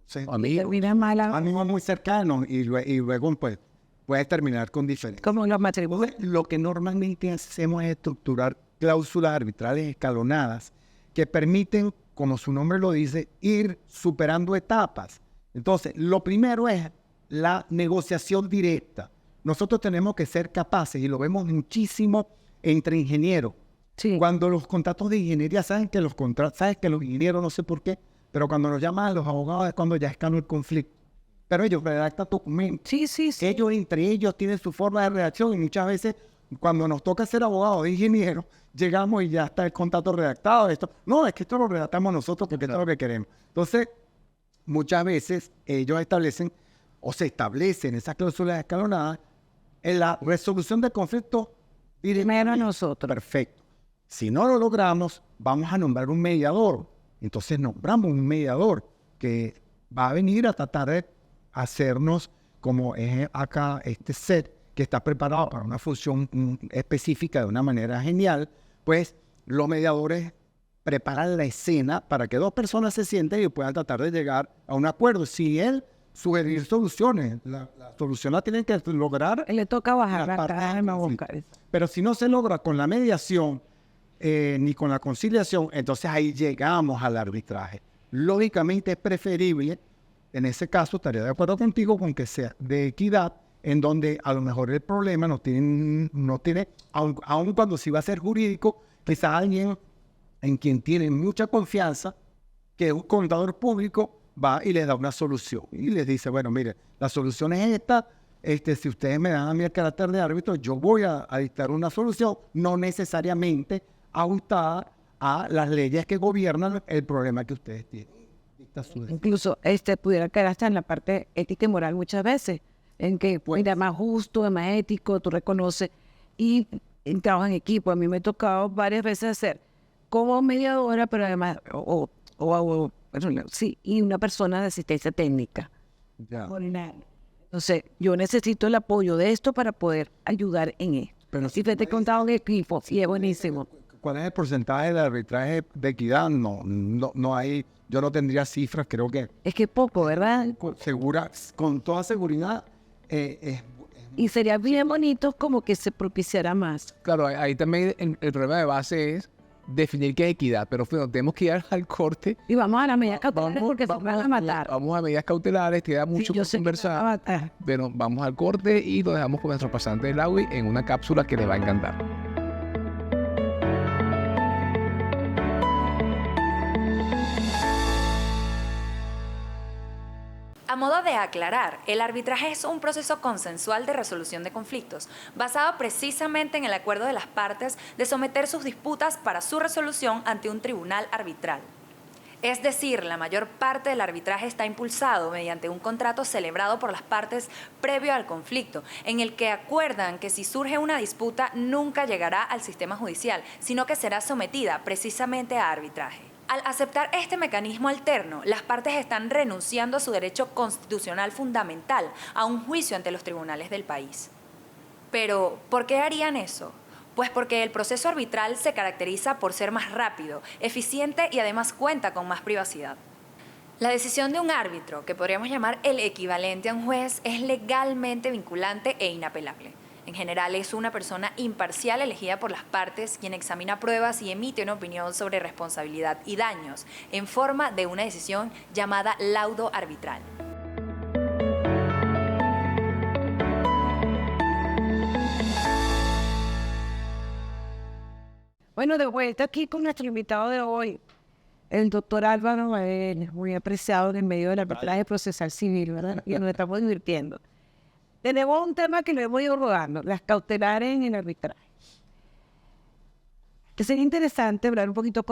Speaker 4: Sí. Amigos muy cercanos y luego pues puedes terminar con diferencias.
Speaker 2: Como los matrimonios.
Speaker 4: Lo que normalmente hacemos es estructurar cláusulas arbitrales escalonadas que permiten, como su nombre lo dice, ir superando etapas. Entonces, lo primero es la negociación directa. Nosotros tenemos que ser capaces, y lo vemos muchísimo entre ingenieros.
Speaker 2: Sí.
Speaker 4: Cuando los contratos de ingeniería, sabes que los ingenieros, no sé por qué, pero cuando nos llaman a los abogados es cuando ya escaló el conflicto. Pero ellos redactan documentos.
Speaker 2: Sí.
Speaker 4: Ellos entre ellos tienen su forma de redacción y muchas veces cuando nos toca ser abogados de ingenieros, llegamos y ya está el contrato redactado. Es que esto lo redactamos nosotros porque esto es lo que queremos. Entonces, muchas veces ellos se establecen esas cláusulas escalonadas en la resolución del conflicto.
Speaker 2: Primero a nosotros.
Speaker 4: Perfecto. Si no lo logramos, vamos a nombrar un mediador. Entonces nombramos un mediador que va a venir a tratar de hacernos, como es acá este set, que está preparado para una función específica de una manera genial, pues los mediadores preparan la escena para que dos personas se sienten y puedan tratar de llegar a un acuerdo. Si él sugerir soluciones, la solución la tienen que lograr.
Speaker 2: Le toca bajar la
Speaker 4: partes
Speaker 2: cara
Speaker 4: del
Speaker 2: de
Speaker 4: conflicto.
Speaker 2: boca.
Speaker 4: Pero si no se logra con la mediación ni con la conciliación, entonces ahí llegamos al arbitraje. Lógicamente es preferible, en ese caso estaría de acuerdo contigo con que sea de equidad, en donde a lo mejor el problema no tiene, aun cuando sí va a ser jurídico, quizás alguien en quien tienen mucha confianza, que es un contador público, va y les da una solución. Y les dice, bueno, mire, la solución es esta, si ustedes me dan a mí el carácter de árbitro, yo voy a dictar una solución, no necesariamente ajustada a las leyes que gobiernan el problema que ustedes tienen.
Speaker 2: Incluso pudiera caer hasta en la parte ética y moral muchas veces, en que mira, más justo, más ético, tú reconoces, y trabajo en equipo. A mí me ha tocado varias veces hacer como mediadora, pero además, sí, y una persona de asistencia técnica.
Speaker 4: Ya.
Speaker 2: Entonces, yo necesito el apoyo de esto para poder ayudar en esto.
Speaker 4: Pero
Speaker 2: si te he contado en equipo, y es buenísimo.
Speaker 4: ¿Cuál es el porcentaje de arbitraje de equidad? No hay, yo no tendría cifras, creo que
Speaker 2: Es que poco, ¿verdad?
Speaker 4: con toda seguridad
Speaker 2: Y sería bien bonito como que se propiciara más.
Speaker 3: Claro, ahí también el problema de base es definir qué es equidad, pero bueno, tenemos que ir al corte.
Speaker 2: Y vamos a las medidas cautelares porque se van a matar.
Speaker 3: Vamos a medidas cautelares, queda mucho
Speaker 2: Sí, yo
Speaker 3: por
Speaker 2: sé que se van a
Speaker 3: conversar.
Speaker 2: matar.
Speaker 3: Pero vamos al corte y lo dejamos con nuestro pasante del agua en una cápsula que les va a encantar.
Speaker 6: A modo de aclarar, el arbitraje es un proceso consensual de resolución de conflictos, basado precisamente en el acuerdo de las partes de someter sus disputas para su resolución ante un tribunal arbitral. Es decir, la mayor parte del arbitraje está impulsado mediante un contrato celebrado por las partes previo al conflicto, en el que acuerdan que si surge una disputa nunca llegará al sistema judicial, sino que será sometida precisamente a arbitraje. Al aceptar este mecanismo alterno, las partes están renunciando a su derecho constitucional fundamental a un juicio ante los tribunales del país. Pero, ¿por qué harían eso? Pues porque el proceso arbitral se caracteriza por ser más rápido, eficiente y además cuenta con más privacidad. La decisión de un árbitro, que podríamos llamar el equivalente a un juez, es legalmente vinculante e inapelable. En general es una persona imparcial elegida por las partes quien examina pruebas y emite una opinión sobre responsabilidad y daños en forma de una decisión llamada laudo arbitral.
Speaker 2: Bueno, de vuelta aquí con nuestro invitado de hoy, el doctor Álvaro Bael, muy apreciado en el medio del arbitraje procesal civil, ¿verdad? Y nos estamos divirtiendo. Tenemos un tema que lo hemos ido rodando, las cautelares en el arbitraje. Que sería interesante hablar un poquito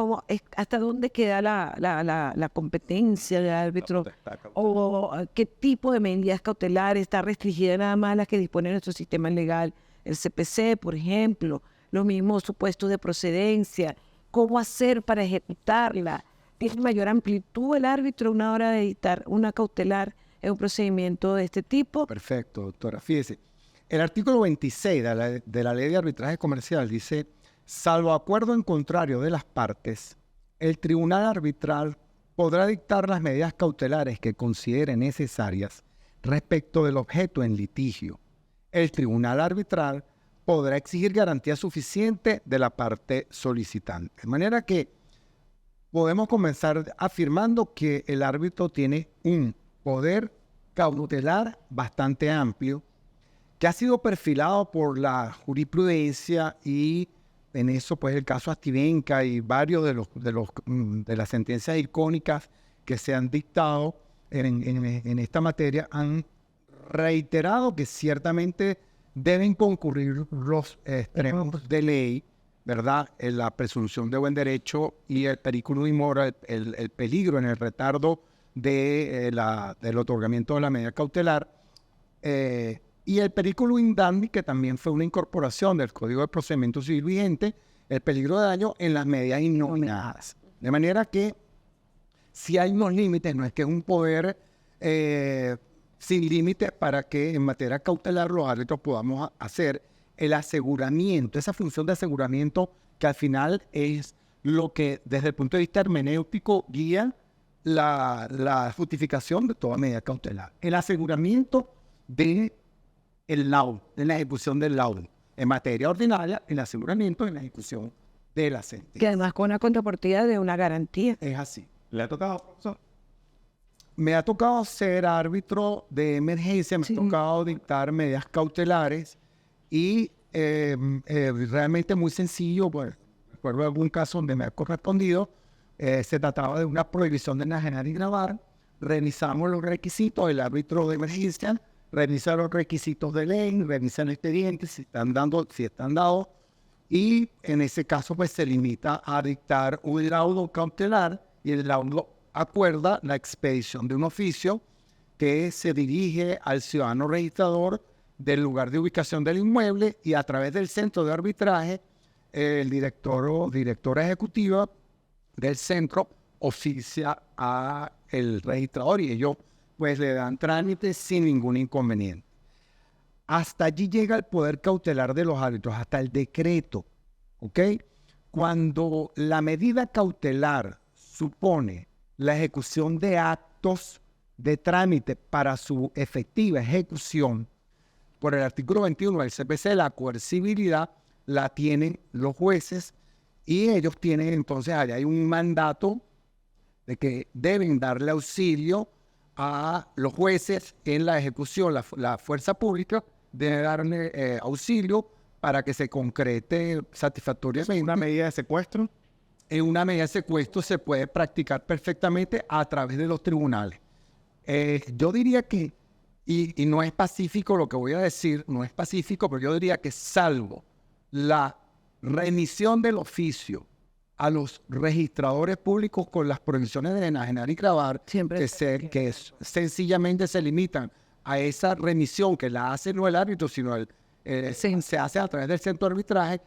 Speaker 2: hasta dónde queda la competencia del árbitro o qué tipo de medidas cautelares está restringida nada más a las que dispone nuestro sistema legal, el CPC, por ejemplo, los mismos supuestos de procedencia, cómo hacer para ejecutarla. ¿Tiene mayor amplitud el árbitro a una hora de dictar una cautelar en un procedimiento de este tipo?
Speaker 4: Perfecto, doctora. Fíjese, el artículo 26 de la Ley de Arbitraje Comercial dice: salvo acuerdo en contrario de las partes, el tribunal arbitral podrá dictar las medidas cautelares que considere necesarias respecto del objeto en litigio. El tribunal arbitral podrá exigir garantía suficiente de la parte solicitante. De manera que podemos comenzar afirmando que el árbitro tiene un poder cautelar bastante amplio, que ha sido perfilado por la jurisprudencia y en eso pues el caso Astivenca y varios de las sentencias icónicas que se han dictado en esta materia han reiterado que ciertamente deben concurrir los extremos de ley, ¿verdad? En la presunción de buen derecho y el periculum in mora, el peligro en el retardo del otorgamiento de la medida cautelar, y el periculum in danni, que también fue una incorporación del Código de Procedimiento Civil vigente, el peligro de daño en las medidas innominadas. De manera que si hay unos límites, no es que es un poder sin límites para que en materia cautelar los árbitros podamos hacer el aseguramiento, esa función de aseguramiento que al final es lo que desde el punto de vista hermenéutico guía la justificación de toda medida cautelar. El aseguramiento del laudo, de la ejecución del laudo. En materia ordinaria, el aseguramiento de la ejecución de la sentencia.
Speaker 2: Que además con una contrapartida de una garantía.
Speaker 4: Es así. ¿Le ha tocado, profesor? Me ha tocado ser árbitro de emergencia, me ha tocado dictar medidas cautelares y realmente muy sencillo. Pues, recuerdo algún caso donde me ha correspondido, se trataba de una prohibición de enajenar y grabar. Revisamos los requisitos, el árbitro de emergencia revisa los requisitos de ley, revisa el expediente, si están dados, y en ese caso pues se limita a dictar un laudo cautelar y el laudo acuerda la expedición de un oficio que se dirige al ciudadano registrador del lugar de ubicación del inmueble y a través del centro de arbitraje, el director o directora ejecutiva del centro oficia a el registrador y ellos pues le dan trámite sin ningún inconveniente. Hasta allí llega el poder cautelar de los árbitros, hasta el decreto, ¿ok? cuando la medida cautelar supone la ejecución de actos de trámite para su efectiva ejecución, por el artículo 21 del CPC, la coercibilidad la tienen los jueces y ellos tienen entonces, allá hay un mandato de que deben darle auxilio a los jueces en la ejecución. La fuerza pública debe darle auxilio para que se concrete satisfactoriamente.
Speaker 1: ¿Una medida de secuestro?
Speaker 4: En una medida de secuestro se puede practicar perfectamente a través de los tribunales. Yo diría que, y no es pacífico lo que voy a decir, no es pacífico, pero yo diría que salvo la remisión del oficio a los registradores públicos con las prohibiciones de enajenar y gravar, que sencillamente se limitan a esa remisión que la hace no el árbitro, sino se hace a través del centro de arbitraje,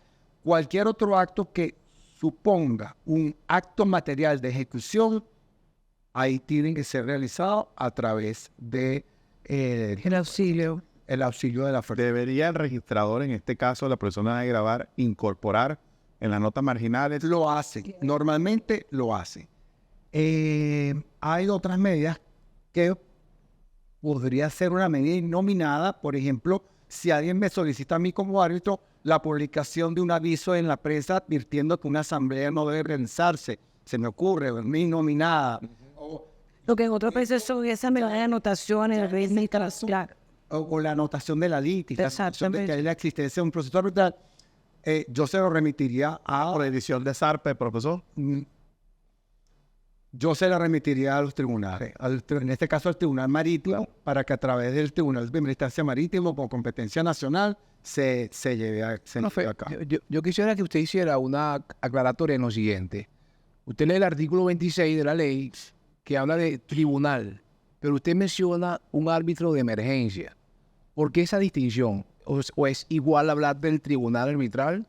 Speaker 4: cualquier otro acto que suponga un acto material de ejecución, ahí tienen que ser realizados a través de
Speaker 2: El auxilio.
Speaker 4: el auxilio de la fuerza.
Speaker 1: ¿Debería el registrador, en este caso la persona de grabar, incorporar en las notas marginales?
Speaker 4: Lo hace, normalmente lo hace. Hay otras medidas que podría ser una medida innominada, por ejemplo, si alguien me solicita a mí como árbitro la publicación de un aviso en la prensa advirtiendo que una asamblea no debe realizarse, se me ocurre, innominada.
Speaker 2: Lo que en otros países son esas medidas de anotaciones, rítmicas, claro.
Speaker 4: O la anotación de la litis, la anotación de que
Speaker 2: Exactamente.
Speaker 4: hay la existencia de un proceso arbitral, yo se lo remitiría
Speaker 1: Por
Speaker 4: a...
Speaker 1: edición de SARPE, profesor.
Speaker 4: Yo se la remitiría a los tribunales, en este caso al Tribunal Marítimo, para que a través del Tribunal de Primera Instancia Marítimo, con competencia nacional, se lleve a cabo.
Speaker 3: Yo quisiera que usted hiciera una aclaratoria en lo siguiente. Usted lee el artículo 26 de la ley que habla de tribunal, pero usted menciona un árbitro de emergencia. ¿Por qué esa distinción? ¿O es igual hablar del tribunal arbitral?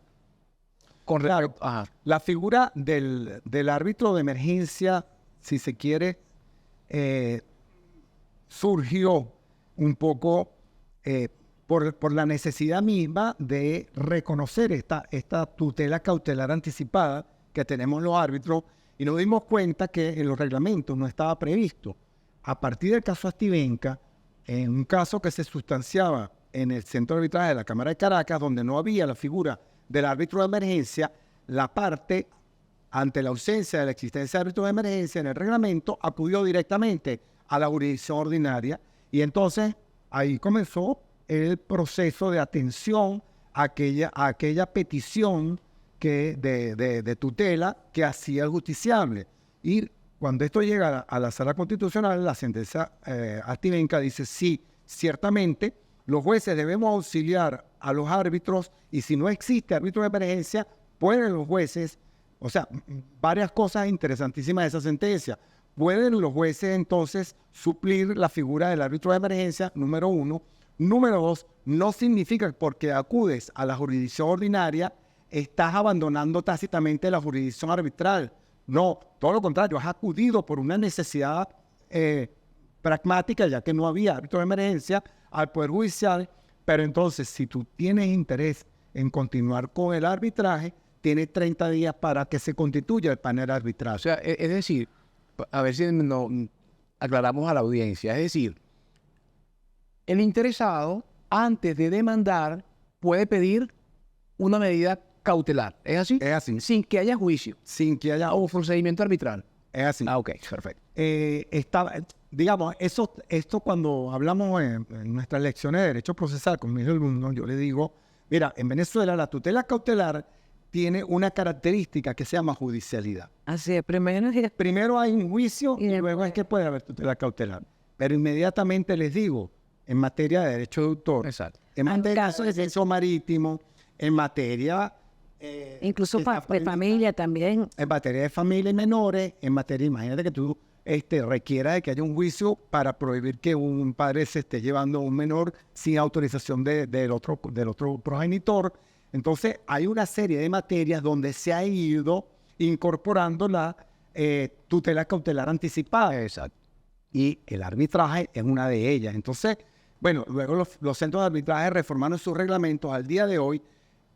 Speaker 3: Con
Speaker 4: Claro.
Speaker 3: respecto- Ajá.
Speaker 4: La figura del árbitro de emergencia, si se quiere, surgió un poco por la necesidad misma de reconocer esta tutela cautelar anticipada que tenemos los árbitros, y nos dimos cuenta que en los reglamentos no estaba previsto. A partir del caso Astivenca, en un caso que se sustanciaba en el centro de arbitraje de la Cámara de Caracas, donde no había la figura del árbitro de emergencia, la parte, ante la ausencia de la existencia de árbitro de emergencia en el reglamento, acudió directamente a la jurisdicción ordinaria, y entonces ahí comenzó el proceso de atención a aquella petición de tutela que hacía el justiciable. Y cuando esto llega a la sala constitucional, la sentencia Astivenca dice: sí, ciertamente los jueces debemos auxiliar a los árbitros, y si no existe árbitro de emergencia, pueden los jueces, o sea, varias cosas interesantísimas de esa sentencia, pueden los jueces entonces suplir la figura del árbitro de emergencia, número uno. Número dos, no significa que porque acudes a la jurisdicción ordinaria estás abandonando tácitamente la jurisdicción arbitral. No, todo lo contrario, has acudido por una necesidad pragmática, ya que no había árbitro de emergencia, al Poder Judicial. Pero entonces, si tú tienes interés en continuar con el arbitraje, tienes 30 días para que se constituya el panel arbitral.
Speaker 3: O sea, es decir, a ver si aclaramos a la audiencia. Es decir, el interesado, antes de demandar, puede pedir una medida cautelar. ¿Es así?
Speaker 4: Es así.
Speaker 3: Sin que haya juicio
Speaker 4: Sin que haya...
Speaker 3: o procedimiento arbitral.
Speaker 4: Es así.
Speaker 3: Ah, ok, perfecto.
Speaker 4: Digamos, esto cuando hablamos en nuestras lecciones de Derecho Procesal con mis alumnos, yo les digo, mira, en Venezuela la tutela cautelar tiene una característica que se llama judicialidad.
Speaker 2: Así es, primero
Speaker 4: Hay un juicio
Speaker 2: Y
Speaker 4: y luego es que puede haber tutela cautelar. Pero inmediatamente les digo, en materia de derecho de autor,
Speaker 3: Exacto.
Speaker 4: en materia
Speaker 2: caso
Speaker 4: de derecho marítimo, en materia...
Speaker 2: incluso
Speaker 4: que está
Speaker 2: de
Speaker 4: prohibida,
Speaker 2: familia también.
Speaker 4: en materia de familia y menores, en materia, imagínate que tú requiera de que haya un juicio para prohibir que un padre se esté llevando a un menor sin autorización del otro progenitor. Entonces, hay una serie de materias donde se ha ido incorporando la tutela cautelar anticipada.
Speaker 3: Exacto.
Speaker 4: Y el arbitraje es una de ellas. Entonces, bueno, luego los centros de arbitraje reformaron sus reglamentos al día de hoy.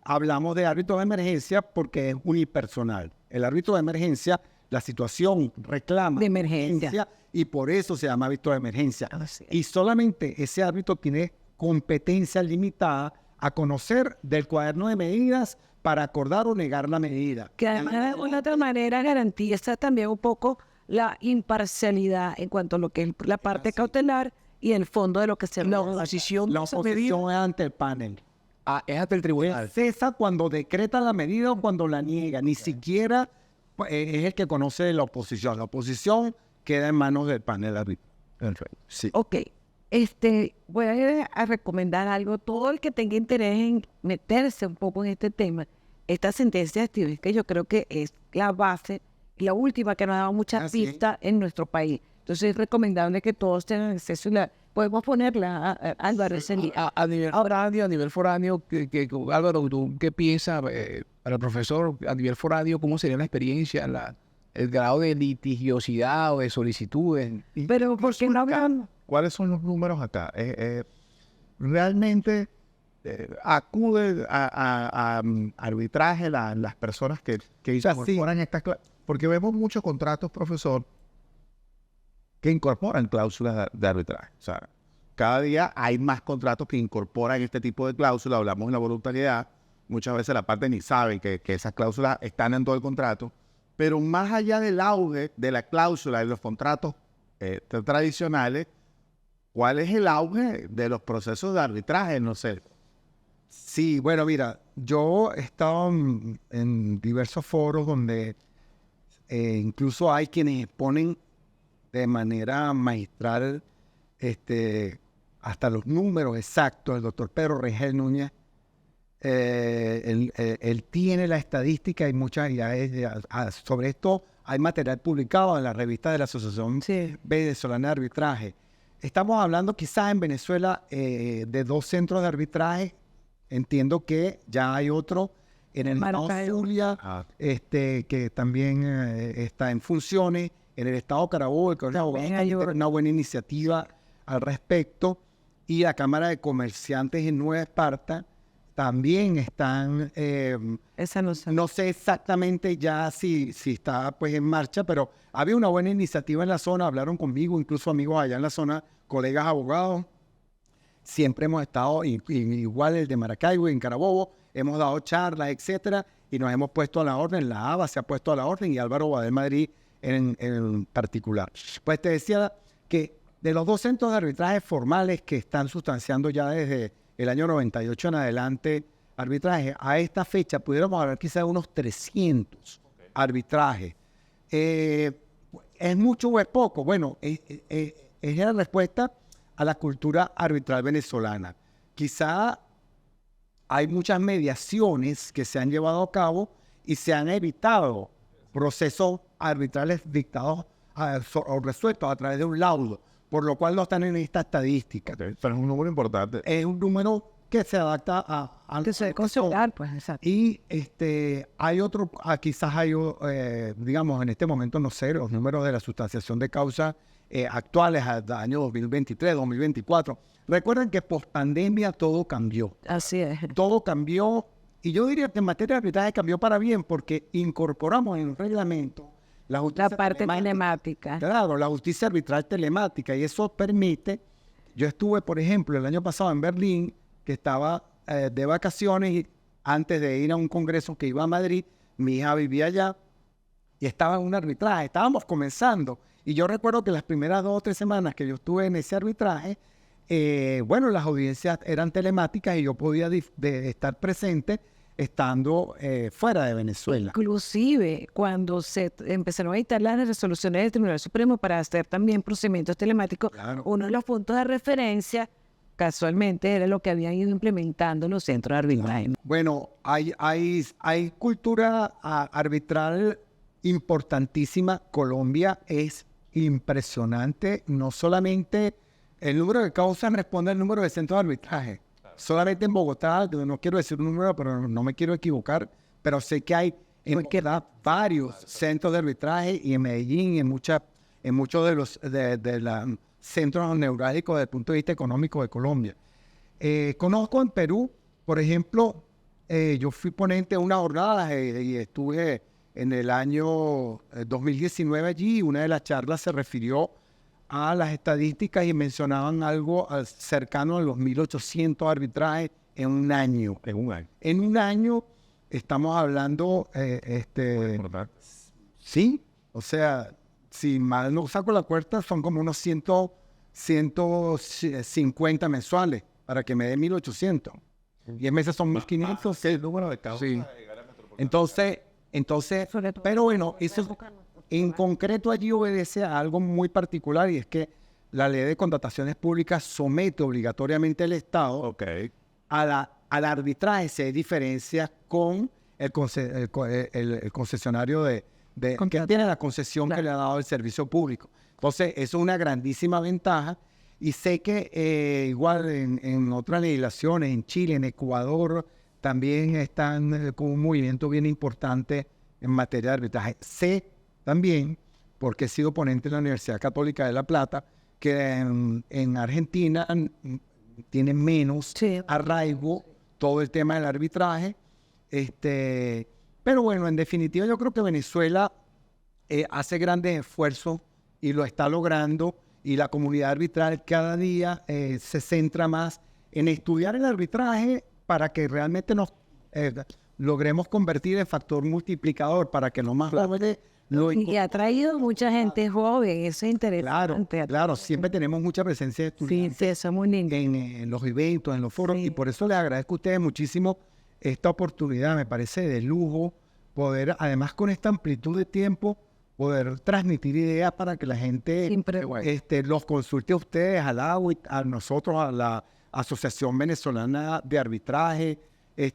Speaker 4: hablamos de árbitro de emergencia porque es unipersonal. El árbitro de emergencia, la situación reclama
Speaker 2: De emergencia.
Speaker 4: y por eso se llama árbitro de emergencia.
Speaker 2: Así es.
Speaker 4: Y solamente ese árbitro tiene competencia limitada a conocer del cuaderno de medidas para acordar o negar la medida.
Speaker 2: Que además de una otra manera garantiza también un poco la imparcialidad en cuanto a lo que es la parte cautelar y el fondo de lo que se
Speaker 3: La
Speaker 2: realiza.
Speaker 3: oposición
Speaker 4: La
Speaker 3: de esa medida
Speaker 4: oposición es ante el panel.
Speaker 3: es ante el tribunal.
Speaker 4: Cesa cuando decreta la medida o cuando la niega. Ni siquiera es el que conoce de la oposición. La oposición queda en manos del panel arbitral. Sí.
Speaker 2: Ok, voy a recomendar algo. Todo el que tenga interés en meterse un poco en este tema, esta sentencia de Stevens, que yo creo que es la base, la última que nos ha dado muchas
Speaker 4: Así es.
Speaker 2: pistas en nuestro país. Entonces es recomendable que todos tengan acceso y podemos ponerla, Álvaro, ese link.
Speaker 3: A nivel foráneo, Álvaro, ¿tú qué piensas para el profesor a nivel foráneo? ¿Cómo sería la experiencia, el grado de litigiosidad o de solicitudes?
Speaker 2: Pero ¿por qué no hablan?
Speaker 1: ¿Cuáles son los números acá? Realmente acude a arbitraje las personas que incorporan estas cláusulas. Porque vemos muchos contratos, profesor, que incorporan cláusulas de arbitraje. O sea, cada día hay más contratos que incorporan este tipo de cláusulas. Hablamos de la voluntariedad. Muchas veces la parte ni saben que esas cláusulas están en todo el contrato. Pero más allá del auge de la cláusula de los contratos tradicionales, ¿cuál es el auge de los procesos de arbitraje? No sé.
Speaker 4: Sí, bueno, mira, yo he estado en diversos foros donde incluso hay quienes exponen de manera magistral hasta los números exactos. El doctor Pedro Rengel Núñez, él tiene la estadística y muchas sobre esto hay material publicado en la revista de la Asociación Venezolana de Arbitraje. Estamos hablando quizás en Venezuela de 2 centros de arbitraje. Entiendo que ya hay otro en el estado Zulia, que también está en funciones. En el estado Carabobo, el Colegio de Abogados tiene una buena iniciativa al respecto. Y la Cámara de Comerciantes en Nueva Esparta también están,
Speaker 2: Esa no sé.
Speaker 4: no sé exactamente ya si está pues en marcha, pero había una buena iniciativa en la zona. Hablaron conmigo, incluso amigos allá en la zona, colegas abogados. Siempre hemos estado, igual el de Maracaibo, en Carabobo, hemos dado charlas, etcétera, y nos hemos puesto a la orden. La ABA se ha puesto a la orden y Álvaro Badel Madrid en particular. Pues te decía que de los 2 centros de arbitraje formales que están sustanciando ya desde el año 98 en adelante arbitraje, a esta fecha pudiéramos hablar quizás de unos 300 arbitrajes. ¿Es mucho o es poco? Bueno, es la respuesta a la cultura arbitral venezolana. Quizá hay muchas mediaciones que se han llevado a cabo y se han evitado procesos arbitrales dictados o resueltos a través de un laudo, por lo cual no están en esta estadística.
Speaker 1: Pero es un número importante.
Speaker 4: Es un número que se adapta a
Speaker 2: Que se debe considerar, pues, exacto.
Speaker 4: y hay otro, quizás hay, digamos, en este momento, no sé, los números de la sustanciación de causas actuales al año 2023, 2024. Recuerden que post pandemia todo cambió.
Speaker 2: Así es.
Speaker 4: Todo cambió, y yo diría que en materia de arbitraje cambió para bien, porque incorporamos en el reglamento la justicia
Speaker 2: La parte
Speaker 4: telemática.
Speaker 2: telemática.
Speaker 4: Claro, la justicia arbitral telemática, y eso permite. Yo estuve, por ejemplo, el año pasado en Berlín, que estaba de vacaciones, y antes de ir a un congreso que iba a Madrid, mi hija vivía allá, y estaba en un arbitraje. Estábamos comenzando, y yo recuerdo que las primeras 2 o 3 semanas que yo estuve en ese arbitraje, bueno, las audiencias eran telemáticas y yo podía estar presente estando fuera de Venezuela.
Speaker 2: Inclusive, cuando se empezaron a dictar las resoluciones del Tribunal Supremo para hacer también procedimientos telemáticos,
Speaker 4: Claro.
Speaker 2: uno de los puntos de referencia, casualmente, era lo que habían ido implementando los centros de arbitraje.
Speaker 4: Bueno, hay cultura arbitral importantísima. Colombia es impresionante, no solamente el número de causas responde al número de centros de arbitraje. Solamente en Bogotá, no quiero decir un número, pero no me quiero equivocar, pero sé que hay en Bogotá varios centros de arbitraje, y en Medellín, en muchos de los centros neurálgicos desde el punto de vista económico de Colombia. Conozco en Perú, por ejemplo, yo fui ponente de una jornada y estuve en el año 2019 allí. Una de las charlas se refirió a las estadísticas y mencionaban algo cercano a los 1.800 arbitrajes en un año.
Speaker 1: En un año.
Speaker 4: En un año estamos hablando, sí, o sea, si mal no saco la cuenta, son como unos 150 mensuales para que me dé 1.800. 10 meses son 1.500.
Speaker 1: El número de casos.
Speaker 3: Sí.
Speaker 4: Entonces, pero bueno, eso en concreto allí obedece a algo muy particular, y es que la ley de contrataciones públicas somete obligatoriamente al Estado
Speaker 1: Ok.
Speaker 4: al arbitraje. Se diferencia con el concesionario que tiene la concesión que le ha dado el servicio público. Entonces, eso es una grandísima ventaja. Y sé que igual en otras legislaciones, en Chile, en Ecuador, también están con un movimiento bien importante en materia de arbitraje. Sé también, porque he sido ponente en la Universidad Católica de La Plata, que en Argentina tiene menos arraigo todo el tema del arbitraje. Pero bueno, en definitiva yo creo que Venezuela hace grandes esfuerzos y lo está logrando, y la comunidad arbitral cada día se centra más en estudiar el arbitraje para que realmente nos logremos convertir en factor multiplicador para que los más jóvenes lo
Speaker 2: Y ha traído mucha gente joven, eso es interesante.
Speaker 4: Claro, siempre tenemos mucha presencia de
Speaker 2: Sí,
Speaker 4: estudiantes
Speaker 2: sí, eso es muy lindo.
Speaker 4: en los eventos, en los foros,
Speaker 2: Sí.
Speaker 4: y por eso les agradezco a ustedes muchísimo esta oportunidad. Me parece de lujo poder, además con esta amplitud de tiempo, poder transmitir ideas para que la gente
Speaker 2: Siempre.
Speaker 4: los consulte a ustedes, al AWIT, a nosotros, a la Asociación Venezolana de Arbitraje.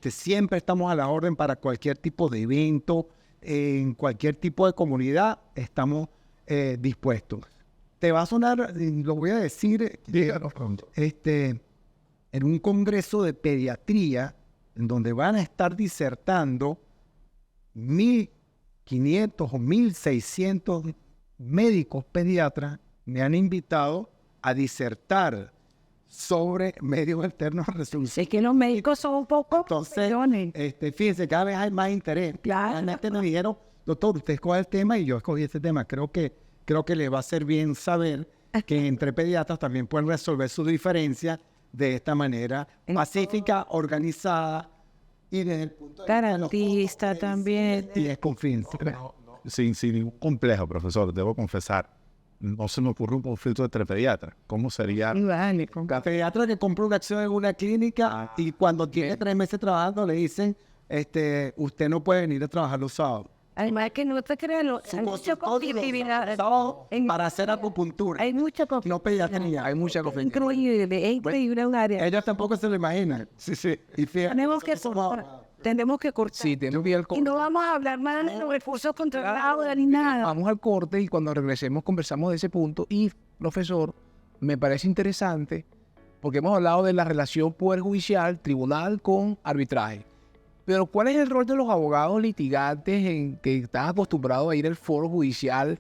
Speaker 4: Siempre estamos a la orden para cualquier tipo de evento, en cualquier tipo de comunidad, estamos dispuestos. Te va a sonar, lo voy a decir, en un congreso de pediatría, en donde van a estar disertando 1.500 o 1.600 médicos pediatras, me han invitado a disertar sobre medios alternos de resolución.
Speaker 2: Es que los médicos son un poco...
Speaker 4: Entonces,
Speaker 2: millones.
Speaker 4: fíjense, cada vez hay más interés.
Speaker 2: Claro.
Speaker 4: Realmente me dijeron, doctor, usted escoge el tema, y yo escogí este tema. Creo que les va a ser bien saber que entre pediatras también pueden resolver sus diferencias de esta manera pacífica, organizada y desde el punto de vista
Speaker 2: Garantista también.
Speaker 4: y es confidencial.
Speaker 1: Sin ningún complejo, profesor, debo confesar. No se me ocurre un conflicto entre pediatras. ¿Cómo sería?
Speaker 2: Vale,
Speaker 4: La pediatra que compra una acción en una clínica y cuando tiene 3 meses trabajando le dicen, usted no puede venir a trabajar los sábados.
Speaker 2: además que no te creas, hay mucha competitividad.
Speaker 4: Para hacer acupuntura.
Speaker 2: Hay mucha competitividad.
Speaker 4: No pediatría.
Speaker 3: Hay mucha confianza.
Speaker 2: Increíble, es increíble un área.
Speaker 4: Ellos tampoco se lo imaginan. Sí. Y fíjate,
Speaker 2: Tenemos que cortar. Tenemos que cortar.
Speaker 3: Sí, tenemos que ir al
Speaker 2: Y
Speaker 3: corte.
Speaker 2: no vamos a hablar más de los recursos controlados ni nada.
Speaker 3: Vamos al corte y cuando regresemos conversamos de ese punto. Y, profesor, me parece interesante porque hemos hablado de la relación poder judicial, tribunal con arbitraje. Pero ¿cuál es el rol de los abogados litigantes en que están acostumbrados a ir al foro judicial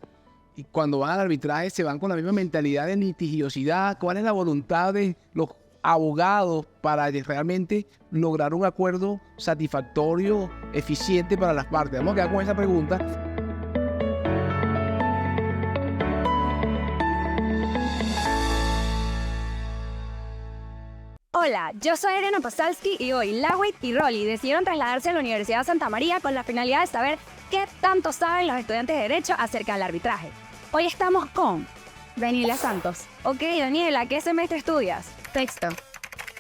Speaker 3: y cuando van al arbitraje se van con la misma mentalidad de litigiosidad? ¿Cuál es la voluntad de los abogados para realmente lograr un acuerdo satisfactorio, eficiente para las partes? Vamos a quedar con esa pregunta.
Speaker 5: Hola, yo soy Elena Postalski y hoy Lawit y Rolly decidieron trasladarse a la Universidad de Santa María con la finalidad de saber qué tanto saben los estudiantes de Derecho acerca del arbitraje. Hoy estamos con Daniela Santos. Ok, Daniela, ¿qué semestre estudias?
Speaker 7: Sexto.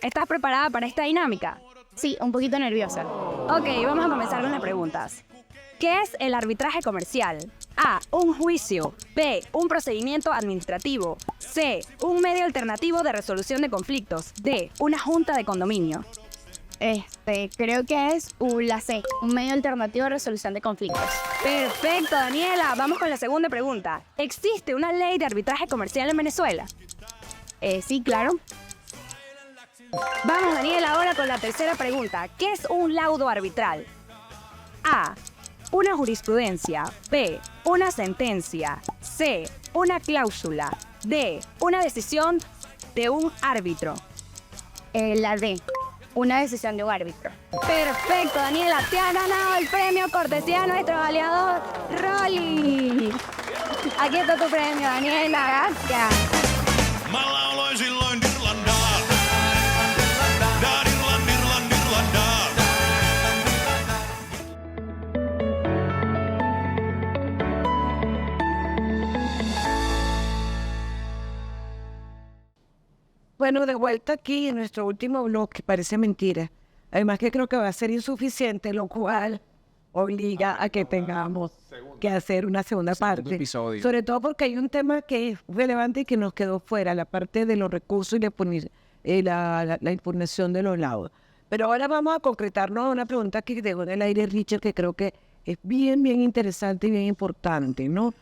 Speaker 5: ¿Estás preparada para esta dinámica?
Speaker 7: Sí, un poquito nerviosa.
Speaker 5: Ok, vamos a comenzar con las preguntas. ¿Qué es el arbitraje comercial? A. Un juicio. B. Un procedimiento administrativo. C. Un medio alternativo de resolución de conflictos. D. Una junta de condominio.
Speaker 7: Creo que es la C, un medio alternativo de resolución de conflictos.
Speaker 5: Perfecto, Daniela. Vamos con la segunda pregunta. ¿Existe una ley de arbitraje comercial en Venezuela?
Speaker 7: Sí, claro.
Speaker 5: Vamos, Daniela, ahora con la tercera pregunta. ¿Qué es un laudo arbitral? A. Una jurisprudencia. B. Una sentencia. C. Una cláusula. D. Una decisión de un árbitro.
Speaker 7: La D. una decisión de un árbitro. Perfecto, Daniela, te ha ganado el premio cortesía de nuestro aliado Rolly. Aquí está tu premio, Daniela, gracias.
Speaker 8: Mä lauloin silloin Irlandaa. Irland, Irland, Irlandaa.
Speaker 2: Bueno, de vuelta aquí en nuestro último bloque, parece mentira. Además que creo que va a ser insuficiente, lo cual obliga a que tengamos que hacer una segunda parte.
Speaker 3: episodio.
Speaker 2: Sobre todo porque hay un tema que es relevante y que nos quedó fuera, la parte de los recursos y la impugnación de los laudos. Pero ahora vamos a concretarnos a una pregunta que dejó en el aire Richard, que creo que es bien interesante y bien importante, ¿no?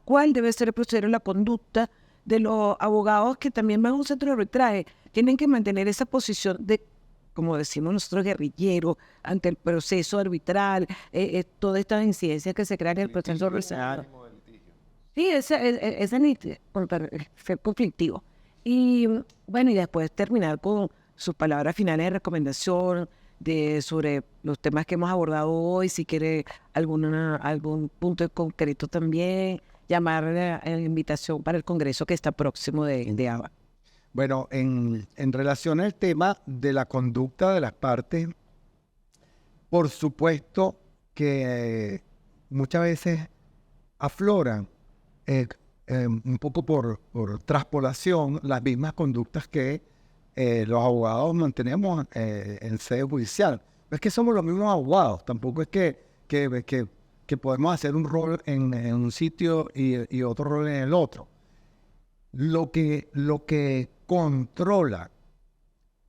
Speaker 2: ¿Cuál debe ser el procedimiento de la conducta de los abogados que también van a un centro de arbitraje? Tienen que mantener esa posición de, como decimos nosotros, guerrilleros ante el proceso arbitral, todas estas incidencias que se crean en el proceso arbitral. Sí, esa ser conflictivo. Y bueno, y después terminar con sus palabras finales de recomendación sobre los temas que hemos abordado hoy, si quiere algún punto en concreto también, llamar a la invitación para el congreso que está próximo de ABA.
Speaker 4: Bueno, en relación al tema de la conducta de las partes, por supuesto que muchas veces afloran un poco por traspolación las mismas conductas que los abogados mantenemos en sede judicial. No es que somos los mismos abogados, tampoco es que podemos hacer un rol en un sitio y otro rol en el otro. Lo que controla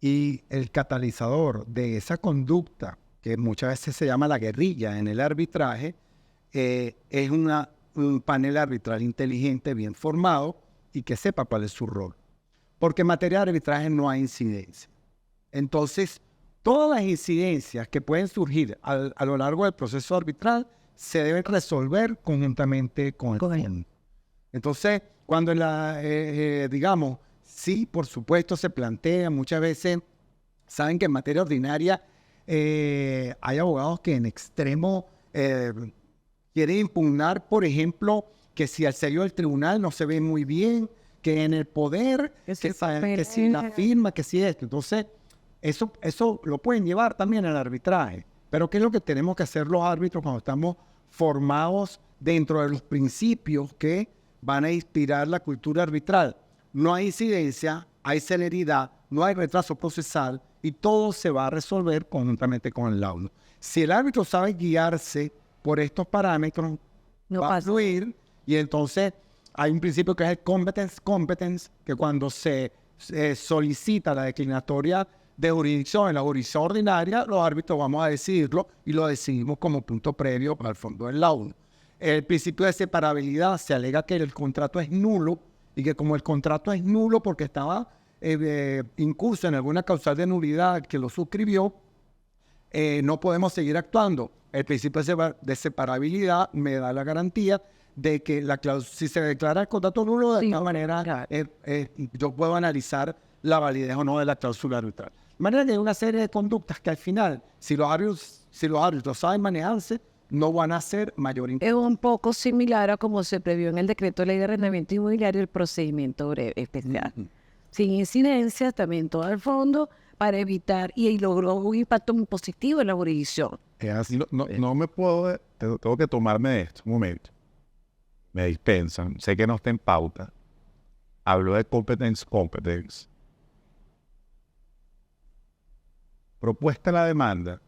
Speaker 4: y el catalizador de esa conducta, que muchas veces se llama la guerrilla en el arbitraje, es un panel arbitral inteligente, bien formado y que sepa cuál es su rol. Porque en materia de arbitraje no hay incidencia. Entonces, todas las incidencias que pueden surgir a lo largo del proceso arbitral se deben resolver conjuntamente con el fondo. Entonces, cuando digamos, sí, por supuesto, se plantea muchas veces, saben que en materia ordinaria hay abogados que en extremo quieren impugnar, por ejemplo, que si al sello del tribunal no se ve muy bien, que en el poder, que si la firma, que si esto. Entonces, eso lo pueden llevar también al arbitraje. Pero ¿qué es lo que tenemos que hacer los árbitros cuando estamos formados dentro de los principios que van a inspirar la cultura arbitral? No hay incidencia, hay celeridad, no hay retraso procesal y todo se va a resolver conjuntamente con el laudo. Si el árbitro sabe guiarse por estos parámetros, va a fluir, y entonces hay un principio que es el competence, que cuando se solicita la declinatoria de jurisdicción en la jurisdicción ordinaria, los árbitros vamos a decidirlo y lo decidimos como punto previo al fondo del laudo. El principio de separabilidad, se alega que el contrato es nulo y que como el contrato es nulo porque estaba incurso en alguna causal de nulidad que lo suscribió, no podemos seguir actuando. El principio de separabilidad me da la garantía de que si se declara el contrato nulo, de esta manera yo puedo analizar la validez o no de la cláusula arbitral. De manera que hay una serie de conductas que al final, si los árbitros saben manejarse, no van a ser mayor impacto.
Speaker 2: Es un poco similar a como se previó en el decreto de ley de arrendamiento inmobiliario, el procedimiento breve especial. Sin incidencias, también todo el fondo, para evitar, y logró un impacto muy positivo en la jurisdicción.
Speaker 1: Es así, no me puedo, tengo que tomarme de esto, un momento. Me dispensan, sé que no está en pauta. Hablo de competence. Propuesta la demanda,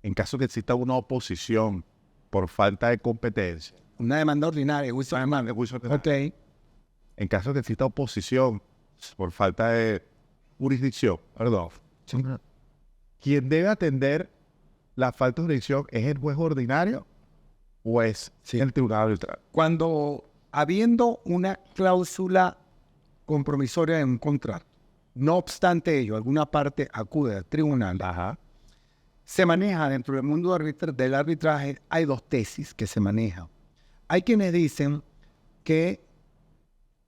Speaker 1: en caso que exista una oposición por falta de competencia.
Speaker 4: Una demanda ordinaria, juicio ordinario.
Speaker 1: Okay. En caso que exista oposición por falta de jurisdicción, ¿quién debe atender la falta de jurisdicción? ¿Es el juez ordinario o es el tribunal arbitral?
Speaker 4: Cuando, habiendo una cláusula compromisoria en un contrato, no obstante ello, alguna parte acude al tribunal, se maneja dentro del mundo del arbitraje, hay dos tesis que se manejan. Hay quienes dicen que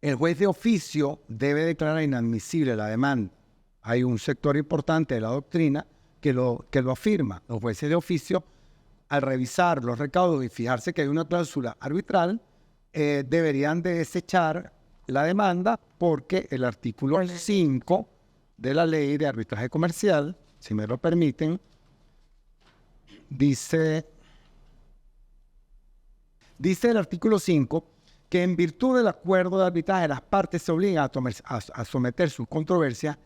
Speaker 4: el juez de oficio debe declarar inadmisible la demanda hay un sector importante de la doctrina que lo afirma. Los jueces de oficio, al revisar los recaudos y fijarse que hay una cláusula arbitral, deberían de desechar la demanda porque el artículo 5 de la ley de arbitraje comercial, si me lo permiten, dice el artículo 5 que en virtud del acuerdo de arbitraje las partes se obligan a someter su controversia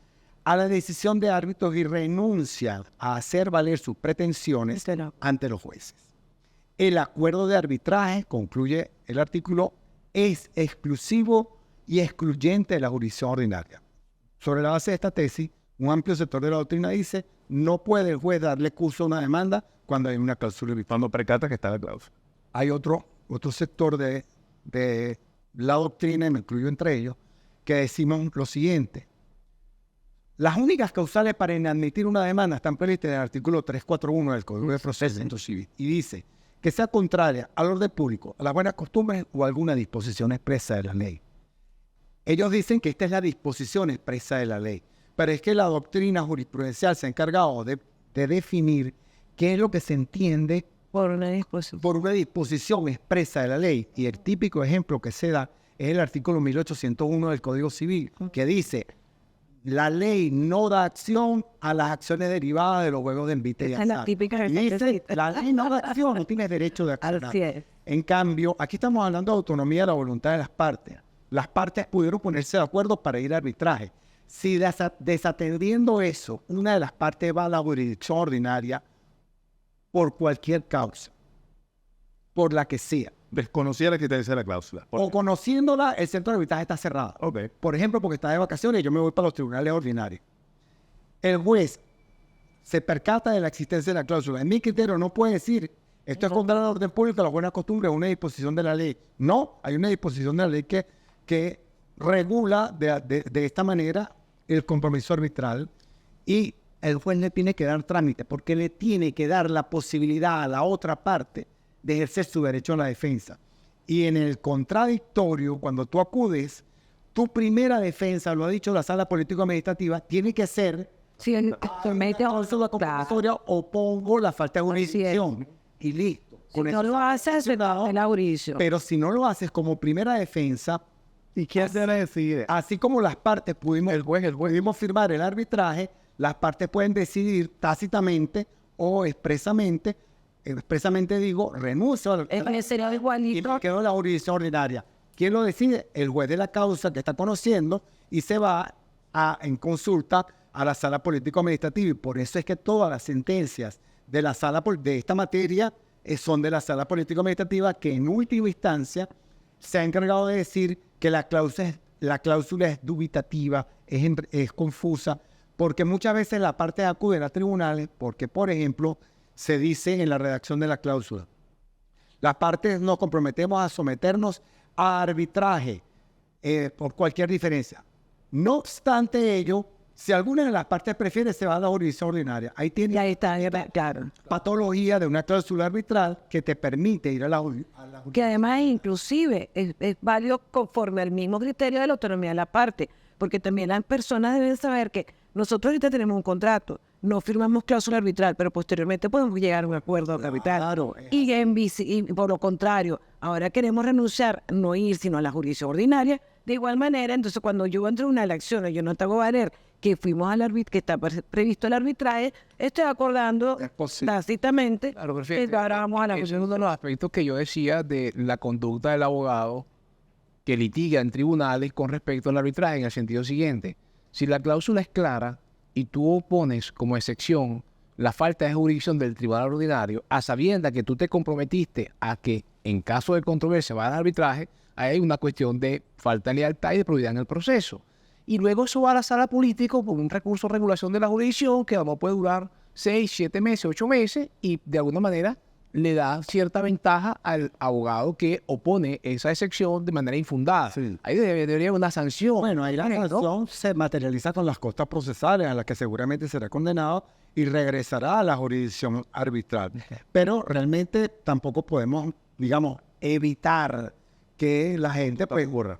Speaker 4: a la decisión de árbitros y renuncian a hacer valer sus pretensiones ante los jueces. El acuerdo de arbitraje, concluye el artículo, es exclusivo y excluyente de la jurisdicción ordinaria. Sobre la base de esta tesis, un amplio sector de la doctrina dice no puede el juez darle curso a una demanda cuando hay una cláusula arbitral.
Speaker 1: Cuando percata que está la cláusula.
Speaker 4: Hay otro sector de la doctrina, y me incluyo entre ellos, que decimos lo siguiente. Las únicas causales para inadmitir una demanda están previstas en el artículo 341 del Código de Procedimiento Civil y dice que sea contraria al orden público, a las buenas costumbres o a alguna disposición expresa de la ley. Ellos dicen que esta es la disposición expresa de la ley, pero es que la doctrina jurisprudencial se ha encargado de definir qué es lo que se entiende
Speaker 2: Por una disposición.
Speaker 4: por una disposición expresa de la ley. Y el típico ejemplo que se da es el artículo 1801 del Código Civil, que dice, la ley no da acción a las acciones derivadas de los juegos de envite y
Speaker 2: Esa es la
Speaker 4: azar.
Speaker 2: típica
Speaker 4: Y dice,
Speaker 2: recetecita.
Speaker 4: la ley no da acción, no tienes derecho de accionar.
Speaker 2: Así es.
Speaker 4: En cambio, aquí estamos hablando de autonomía de la voluntad de las partes. Las partes pudieron ponerse de acuerdo para ir a arbitraje. Si desatendiendo eso, una de las partes va a la jurisdicción ordinaria por cualquier causa, por la que sea,
Speaker 1: Desconocía la existencia de la cláusula.
Speaker 4: o conociéndola, el centro de arbitraje está cerrado.
Speaker 1: Ok.
Speaker 4: Por ejemplo, porque está de vacaciones y yo me voy para los tribunales ordinarios. El juez se percata de la existencia de la cláusula. En mi criterio no puede decir, esto es contra el orden público, las buenas costumbres, una disposición de la ley. No, hay una disposición de la ley que regula de esta manera el compromiso arbitral y el juez le tiene que dar trámite porque le tiene que dar la posibilidad a la otra parte de ejercer su derecho a la defensa. Y en el contradictorio, cuando tú acudes, tu primera defensa, lo ha dicho la sala político-administrativa, tiene que ser
Speaker 2: Si somete a
Speaker 4: cláusula compensatoria o pongo la falta de jurisdicción. Y listo.
Speaker 2: Si
Speaker 4: Con
Speaker 2: no
Speaker 4: eso
Speaker 2: lo haces, se
Speaker 4: solucionado.
Speaker 2: da la jurisdicción.
Speaker 4: Pero si no lo haces como primera defensa,
Speaker 1: ¿Y qué se le decide?
Speaker 4: así como las partes pudimos firmar el arbitraje, las partes pueden decidir tácitamente o expresamente digo, renuncio a
Speaker 2: Es que sería
Speaker 4: y
Speaker 2: igualito.
Speaker 4: me quedo en la jurisdicción ordinaria. ¿Quién lo decide? El juez de la causa que está conociendo y se va en consulta a la sala político-administrativa. Y por eso es que todas las sentencias de la sala de esta materia son de la sala político-administrativa, que en última instancia se ha encargado de decir que la cláusula es dubitativa, es confusa, porque muchas veces la parte acude a tribunales porque, por ejemplo, se dice en la redacción de la cláusula, las partes nos comprometemos a someternos a arbitraje por cualquier diferencia. No obstante ello, si alguna de las partes prefiere, se va a la jurisdicción ordinaria. Ahí
Speaker 2: Y
Speaker 4: tiene
Speaker 2: ahí está, claro.
Speaker 4: patología de una cláusula arbitral que te permite ir a la jurisdicción.
Speaker 2: Que además inclusive es válido conforme al mismo criterio de la autonomía de la parte, porque también las personas deben saber que nosotros ahorita tenemos un contrato, no firmamos cláusula arbitral, pero posteriormente podemos llegar a un acuerdo arbitral.
Speaker 4: Claro.
Speaker 2: Y por lo contrario, ahora queremos renunciar, no ir sino a la jurisdicción ordinaria. De igual manera, entonces cuando yo entro en una elección, yo no te hago valer que fuimos al que está previsto el arbitraje, estoy acordando
Speaker 4: Es posible.
Speaker 2: tácitamente
Speaker 3: Claro,
Speaker 2: que
Speaker 3: perfecto.
Speaker 2: ahora vamos a la
Speaker 3: Ese es uno de los aspectos que yo decía de la conducta del abogado que litiga en tribunales con respecto al arbitraje, en el sentido siguiente. Si la cláusula es clara y tú opones como excepción la falta de jurisdicción del tribunal ordinario, a sabiendas que tú te comprometiste a que en caso de controversia va al arbitraje, ahí hay una cuestión de falta de lealtad y de probidad en el proceso. Y luego eso va a la sala política por un recurso de regulación de la jurisdicción que a lo mejor puede durar 6, 7 meses, 8 meses y de alguna manera le da cierta ventaja al abogado que opone esa excepción de manera infundada.
Speaker 4: Sí.
Speaker 3: Ahí debería haber una sanción.
Speaker 4: Bueno, ahí la
Speaker 3: ¿no?
Speaker 4: sanción se materializa con las costas procesales a las que seguramente será condenado y regresará a la jurisdicción arbitral. Pero realmente tampoco podemos, digamos, evitar que la gente pues,
Speaker 1: ocurra.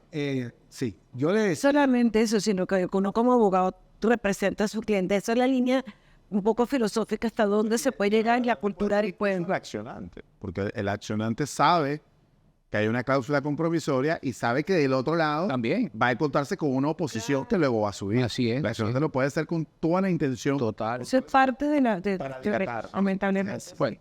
Speaker 4: sí, yo le decía,
Speaker 2: solamente eso, sino que uno como abogado representa a su cliente. Esa es la línea un poco filosófica hasta dónde se puede llegar en la cultura del pueblo.
Speaker 1: El accionante, porque el accionante sabe que hay una cláusula compromisoria y sabe que del otro lado
Speaker 3: También.
Speaker 1: va a encontrarse con una oposición que luego va a subir.
Speaker 3: Así es,
Speaker 1: El
Speaker 3: así
Speaker 1: accionante lo puede hacer con toda la intención.
Speaker 3: Total.
Speaker 2: Eso es parte de la...
Speaker 1: Para dilatar.
Speaker 2: lamentablemente.
Speaker 3: Bueno,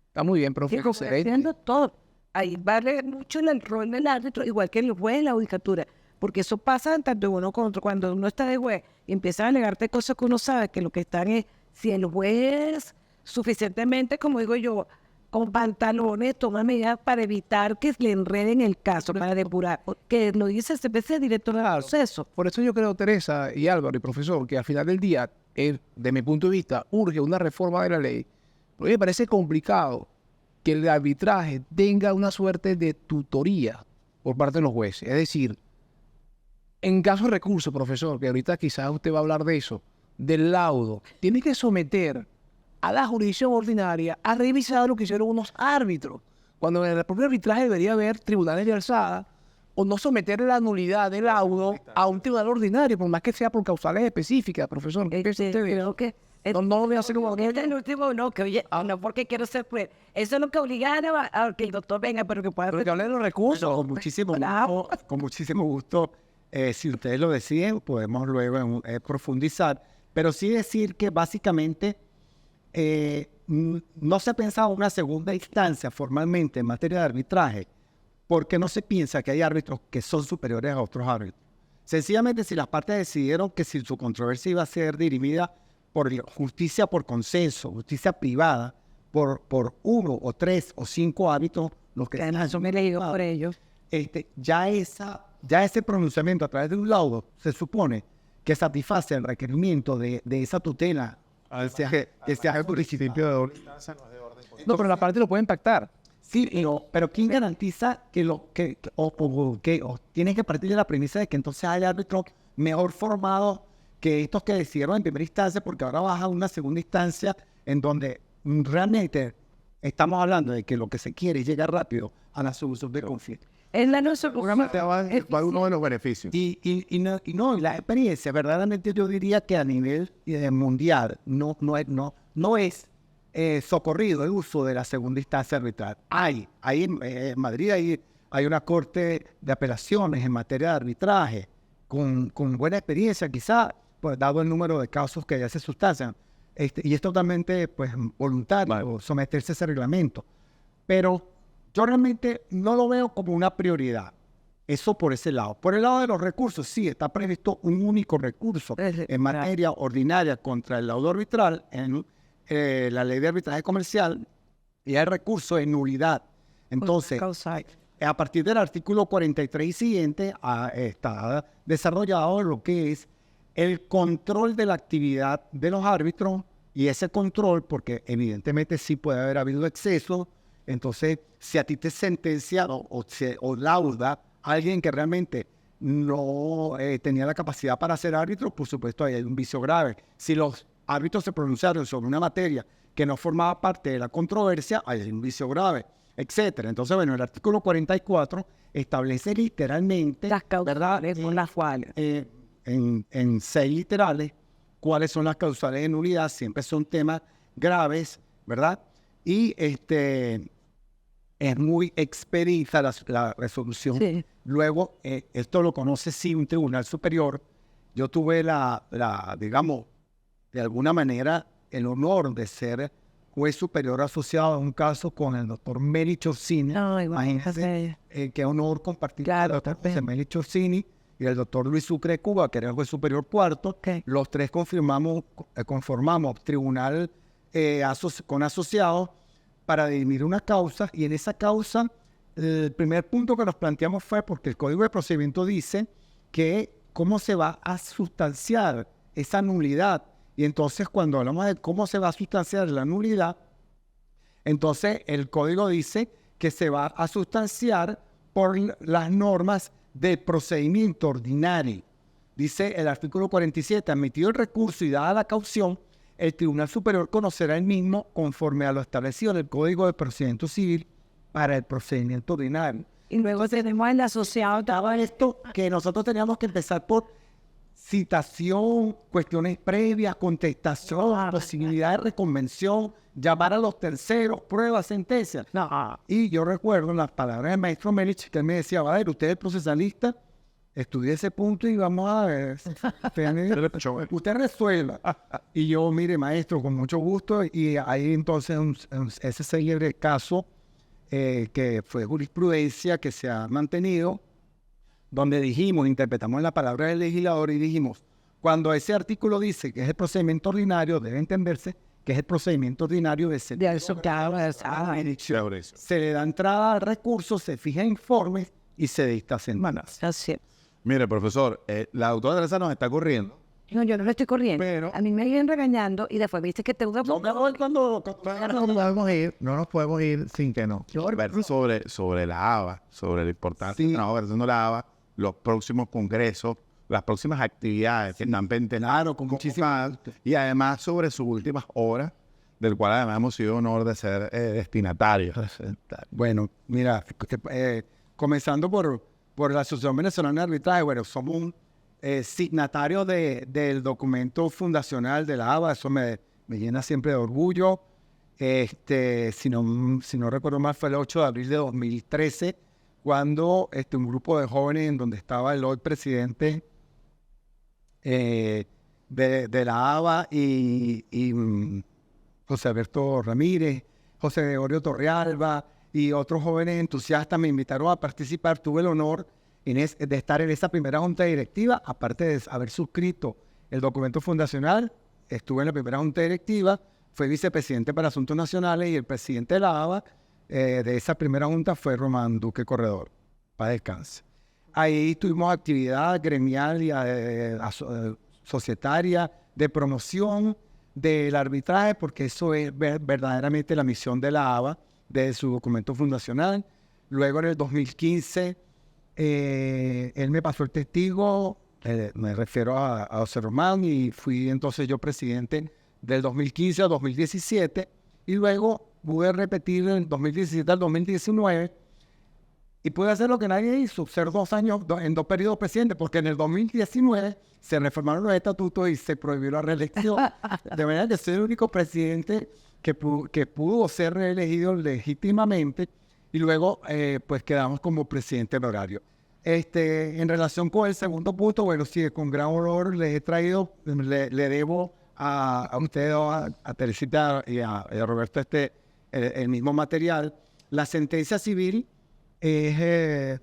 Speaker 3: está muy bien, profe.
Speaker 2: Sí, como
Speaker 3: Excelente.
Speaker 2: haciendo todo. Ahí vale mucho el rol del árbitro, igual que el juez en la judicatura. Porque eso pasa tanto uno como otro. Cuando uno está de juez y empiezan a alegarte cosas que uno sabe que lo que están es, si el juez suficientemente, como digo yo, con pantalones, toma medidas para evitar que le enreden el caso, para depurar. Que lo dice el CPC directo del proceso.
Speaker 3: Por eso yo creo, Teresa y Álvaro y profesor, que al final del día, de mi punto de vista, urge una reforma de la ley. Porque me parece complicado que el arbitraje tenga una suerte de tutoría por parte de los jueces. Es decir, en caso de recurso, profesor, que ahorita quizás usted va a hablar de eso, del laudo, tiene que someter a la jurisdicción ordinaria a revisar lo que hicieron unos árbitros, cuando en el propio arbitraje debería haber tribunales de alzada, o no someter la nulidad del laudo a un tribunal ordinario, por más que sea por causales específicas, profesor. ¿Qué piensa usted de eso?
Speaker 2: Creo que
Speaker 3: No lo voy a hacer como...
Speaker 2: es el último, no, que oye, no porque quiero ser juez. Eso es lo que obligaron a que el doctor venga, pero que pueda
Speaker 3: Pero que hable de los recursos.
Speaker 4: Con muchísimo
Speaker 2: Bravo.
Speaker 4: gusto, con muchísimo gusto. Si ustedes lo deciden, podemos luego profundizar. Pero sí decir que básicamente no se ha pensado una segunda instancia formalmente en materia de arbitraje, porque no se piensa que hay árbitros que son superiores a otros árbitros. Sencillamente, si las partes decidieron que si su controversia iba a ser dirimida por justicia por consenso, justicia privada, por 1 o 3 o 5 árbitros, los que
Speaker 2: además yo me he leído por ellos.
Speaker 4: ya ese pronunciamiento a través de un laudo se supone que satisface el requerimiento de esa tutela que se haga el principio de doble instancia, no es de orden político.
Speaker 3: No, pero la parte lo pueden pactar.
Speaker 4: Sí, pero ¿quién garantiza o tiene que partir de la premisa de que entonces hay árbitros mejor formados que estos que decidieron en primera instancia, porque ahora baja a una segunda instancia en donde realmente estamos hablando de que lo que se quiere es llegar rápido a la solución del conflicto?
Speaker 2: En nuestro programa
Speaker 1: Te va a dar uno de los beneficios.
Speaker 4: Y la experiencia, verdaderamente yo diría que a nivel mundial no es socorrido el uso de la segunda instancia arbitral. Hay en Madrid hay una corte de apelaciones en materia de arbitraje con buena experiencia, quizá, pues, dado el número de casos que ya se sustancian. Y es totalmente pues, voluntario someterse a ese reglamento. Pero yo realmente no lo veo como una prioridad. Eso por ese lado. Por el lado de los recursos, sí, está previsto un único recurso en materia ordinaria contra el laudo arbitral en la ley de arbitraje comercial, y hay recurso de nulidad. Entonces, a partir del artículo 43 y siguiente, está desarrollado lo que es el control de la actividad de los árbitros, y ese control, porque evidentemente sí puede haber habido exceso. Entonces, si a ti te sentencia o lauda alguien que realmente no tenía la capacidad para ser árbitro, por supuesto, ahí hay un vicio grave. Si los árbitros se pronunciaron sobre una materia que no formaba parte de la controversia, hay un vicio grave, etcétera. Entonces, bueno, el artículo 44 establece literalmente,
Speaker 2: las causales,
Speaker 4: ¿verdad?
Speaker 2: por las cuales.
Speaker 4: En 6 literales, cuáles son las causales de nulidad. Siempre son temas graves, ¿verdad? Y es muy expedita la resolución.
Speaker 2: Sí.
Speaker 4: Luego, esto lo conoce sí un tribunal superior. Yo tuve digamos, de alguna manera, el honor de ser juez superior asociado a un caso con el doctor Meli Orsini. Imagínense qué honor compartir con el doctor José Meli Orsini y el doctor Luis Sucre de Cuba, que era el juez superior cuarto. Los tres conformamos tribunal con asociados para dirimir una causa, y en esa causa el primer punto que nos planteamos fue porque el Código de Procedimiento dice que cómo se va a sustanciar esa nulidad. Y entonces, cuando hablamos de cómo se va a sustanciar la nulidad, entonces el Código dice que se va a sustanciar por las normas del procedimiento ordinario. Dice el artículo 47, admitido el recurso y dada la caución, el Tribunal Superior conocerá el mismo conforme a lo establecido en el Código de Procedimiento Civil para el procedimiento ordinario.
Speaker 2: Y luego tenemos el asociado.
Speaker 4: Estaba esto que nosotros teníamos que empezar por citación, cuestiones previas, contestación, posibilidad de reconvención, llamar a los terceros, pruebas, sentencias.
Speaker 2: No.
Speaker 4: Y yo recuerdo las palabras del maestro Melich, que él me decía, a ver, usted es procesalista, estudie ese punto y vamos a ver. Usted resuelva. Y yo, mire, maestro, con mucho gusto. Y ahí entonces ese célebre caso que fue jurisprudencia que se ha mantenido, donde dijimos, interpretamos la palabra del legislador y dijimos, cuando ese artículo dice que es el procedimiento ordinario, debe entenderse que es el procedimiento ordinario de
Speaker 2: De eso que habla,
Speaker 1: Sobre eso.
Speaker 4: se le da entrada al recurso, se fija informes y se dicta sentencia.
Speaker 2: así es.
Speaker 1: Mire, profesor, la doctora Teresa nos está corriendo.
Speaker 2: No, yo no le estoy corriendo.
Speaker 1: Pero-
Speaker 2: A mí me vienen regañando y después viste que tengo una...
Speaker 4: No me voy cuando
Speaker 1: No nos podemos ir sin que no. Conversar sobre la ABA, sobre la importancia
Speaker 4: Sí.
Speaker 1: del trabajo haciendo la ABA, los próximos congresos, las próximas actividades que están pendientes.
Speaker 4: Claro, con muchísimas.
Speaker 1: Y además sobre sus últimas horas, del cual además hemos sido honor de ser destinatarios.
Speaker 4: Bueno, mira, comenzando por la Asociación Venezolana de Arbitraje, bueno, somos signatarios del documento fundacional de la ABA, eso me llena siempre de orgullo. Si no recuerdo mal, fue el 8 de abril de 2013, cuando un grupo de jóvenes, en donde estaba el hoy presidente de la ABA y José Alberto Ramírez, José Gregorio Torrealba y otros jóvenes entusiastas me invitaron a participar. Tuve el honor de estar en esa primera junta directiva, aparte de haber suscrito el documento fundacional, estuve en la primera junta directiva, fui vicepresidente para Asuntos Nacionales y el presidente de la ABA de esa primera junta fue Román Duque Corredor, para descanse. Ahí tuvimos actividad gremial y societaria de promoción del arbitraje, porque eso es verdaderamente la misión de la ABA, de su documento fundacional. Luego en el 2015, él me pasó el testigo, me refiero a José Román, y fui entonces yo presidente del 2015 al 2017, y luego pude repetir del 2017 al 2019, y pude hacer lo que nadie hizo, ser 2 años en 2 periodos presidente, porque en el 2019 se reformaron los estatutos y se prohibió la reelección. De manera que soy el único presidente que pudo ser reelegido legítimamente, y luego pues quedamos como presidente honorario. En relación con el segundo punto, bueno, sí, con gran honor les he traído, le debo a ustedes, a Teresita y a Roberto el mismo material. La sentencia civil es,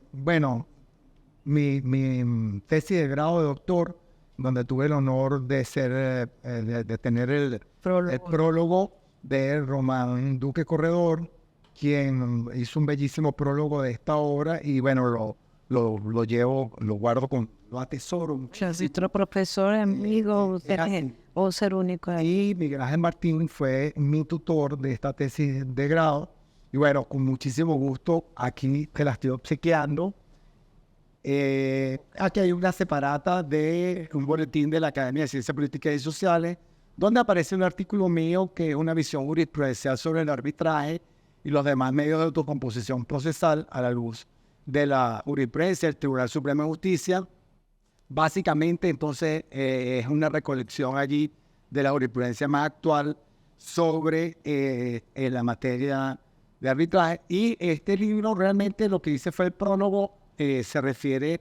Speaker 4: mi tesis de grado de doctor, donde tuve el honor de ser, de tener el prólogo de Román Duque Corredor, quien hizo un bellísimo prólogo de esta obra, y bueno, lo llevo, lo atesoro muchísimo.
Speaker 2: Nuestro profesor, amigo, o ser único ahí.
Speaker 4: Y Miguel Ángel Martín fue mi tutor de esta tesis de grado. Y bueno, con muchísimo gusto, aquí te la estoy obsequiando. Aquí hay una separata de un boletín de la Academia de Ciencias Políticas y Sociales, donde aparece un artículo mío que es una visión jurisprudencial sobre el arbitraje y los demás medios de autocomposición procesal a la luz de la jurisprudencia del Tribunal Supremo de Justicia. Básicamente, entonces, es una recolección allí de la jurisprudencia más actual sobre la materia de arbitraje. Y este libro realmente lo que dice fue el prólogo, se refiere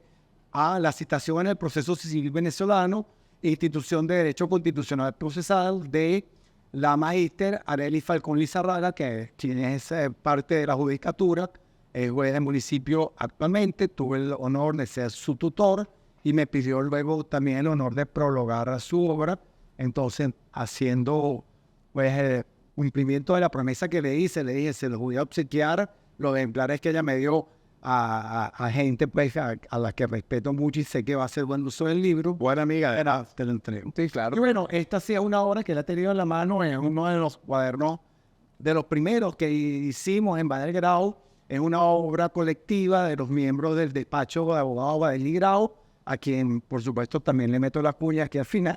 Speaker 4: a la citación en el proceso civil venezolano, institución de derecho constitucional procesal de la magíster Arely Falcón Lizarraga, que es parte de la judicatura, es juez del municipio actualmente. Tuve el honor de ser su tutor y me pidió luego también el honor de prologar su obra. Entonces, haciendo pues cumplimiento de la promesa que le dije, se los voy a obsequiar los ejemplares que ella me dio a gente pues, a la que respeto mucho y sé que va a ser buen uso del libro.
Speaker 1: Buena amiga.
Speaker 4: Te lo entrego.
Speaker 3: Sí, claro.
Speaker 4: Y bueno, esta sí es una obra que la he tenido en la mano, es uno de los cuadernos, de los primeros que hicimos en Badel Grau. Es una obra colectiva de los miembros del despacho de abogados Badel y Grau, a quien, por supuesto, también le meto la cuña aquí al final.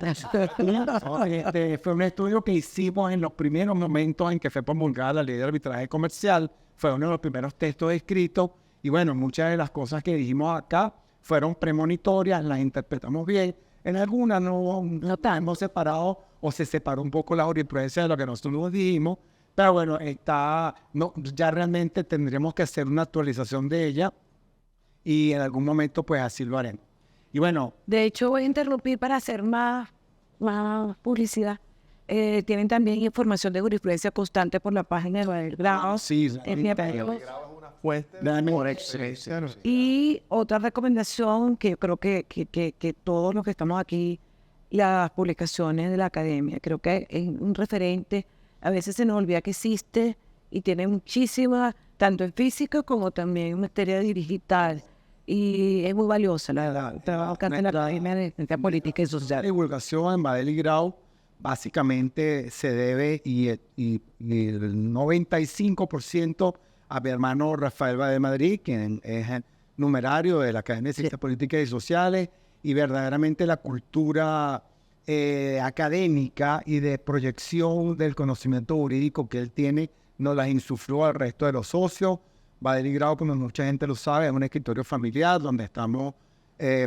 Speaker 4: Fue un estudio que hicimos en los primeros momentos en que fue promulgada la ley de arbitraje comercial. Fue uno de los primeros textos escritos. Y bueno, muchas de las cosas que dijimos acá fueron premonitorias, las interpretamos bien. En algunas no hemos separado o se separó un poco la jurisprudencia de lo que nosotros dijimos, pero bueno, ya realmente tendremos que hacer una actualización de ella y en algún momento pues así lo haremos. Y bueno,
Speaker 2: De hecho, voy a interrumpir para hacer más publicidad. Tienen también información de jurisprudencia constante por la página de Badel Grau.
Speaker 4: sí,
Speaker 2: en mi apellido.
Speaker 4: por excelencia.
Speaker 2: Y otra recomendación que yo creo que todos los que estamos aquí, las publicaciones de la academia, creo que es un referente. A veces se nos olvida que existe y tiene muchísimas, tanto en física como también en materia digital. Y es muy valiosa, la verdad. Trabajo acá en la academia de ciencia política y
Speaker 4: La
Speaker 2: social.
Speaker 4: divulgación en Badel y Grau básicamente se debe y el 95% a mi hermano Rafael Badel Madrid, quien es el numerario de la Academia de Ciencias Políticas y Sociales, y verdaderamente la cultura académica y de proyección del conocimiento jurídico que él tiene nos las insufló al resto de los socios. Badel y Grau, como mucha gente lo sabe, es un escritorio familiar donde estamos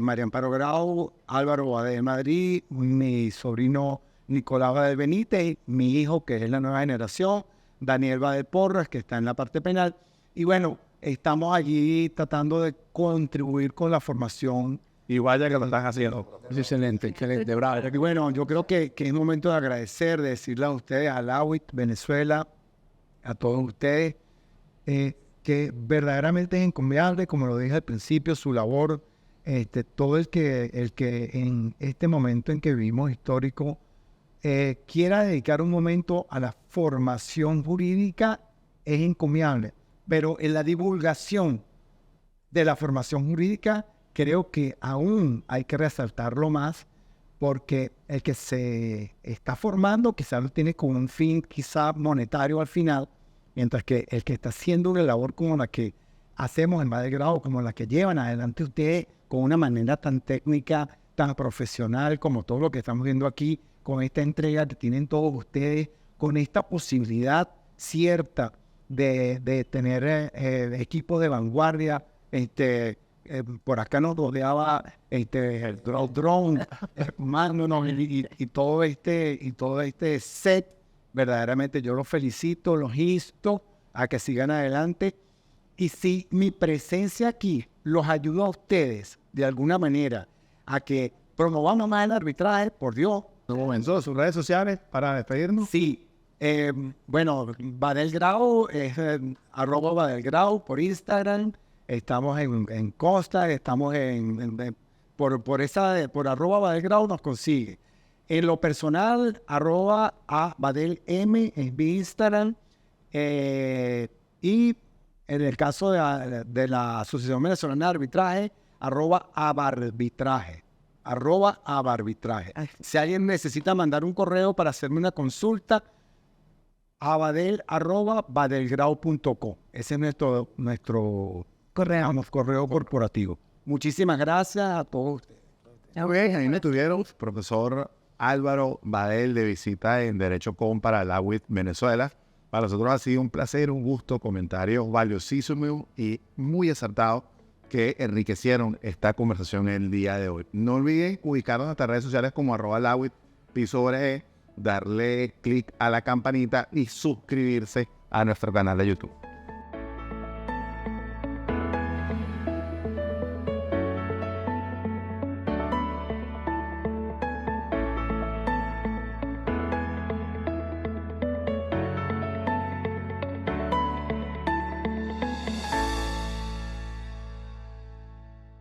Speaker 4: María Amparo Grau, Álvaro Badel Madrid, mi sobrino Nicolás Badel Benítez, mi hijo, que es la nueva generación, Daniel Badel Porras, que está en la parte penal. Y bueno, estamos allí tratando de contribuir con la formación.
Speaker 1: Y vaya que lo están haciendo.
Speaker 3: Es excelente, bravo.
Speaker 4: Y bueno, yo creo que es momento de agradecer, de decirle a ustedes, a LAWIT, Venezuela, a todos ustedes, que verdaderamente es encomiable, como lo dije al principio, su labor, todo el que en este momento en que vivimos histórico, quiera dedicar un momento a la formación jurídica, es encomiable. Pero en la divulgación de la formación jurídica, creo que aún hay que resaltarlo más, porque el que se está formando quizás lo tiene con un fin quizá monetario al final, mientras que el que está haciendo una labor como la que hacemos en Badel Grau, como la que llevan adelante ustedes con una manera tan técnica, tan profesional, como todo lo que estamos viendo aquí, con esta entrega que tienen todos ustedes, con esta posibilidad cierta de tener equipos de vanguardia. Por acá nos rodeaba el drone, y todo este set. Verdaderamente yo los felicito, los insto a que sigan adelante. Y si mi presencia aquí los ayuda a ustedes de alguna manera a que promovamos más el arbitraje, por Dios.
Speaker 1: Un momento, sus redes sociales para despedirnos.
Speaker 4: Sí, bueno, Badel Grau es @ Badel Grau por Instagram. Estamos en Costa, estamos por @ Badel Grau nos consigue. En lo personal, @ Badel M en mi Instagram. Y en el caso de la Asociación Venezolana de Arbitraje, @abarbitraje. @abarbitraje. Si alguien necesita mandar un correo para hacerme una consulta, abadel @badelgrau.com. Ese es nuestro correo corporativo. Muchísimas gracias a todos ustedes.
Speaker 1: Bien, ahí me tuvieron profesor Álvaro Badel de visita en Derecho Com para LAWIT Venezuela. Para nosotros ha sido un placer, un gusto, comentarios valiosísimos y muy acertados que enriquecieron esta conversación el día de hoy. No olviden ubicarnos en nuestras redes sociales como @LAWIT, darle clic a la campanita y suscribirse a nuestro canal de YouTube.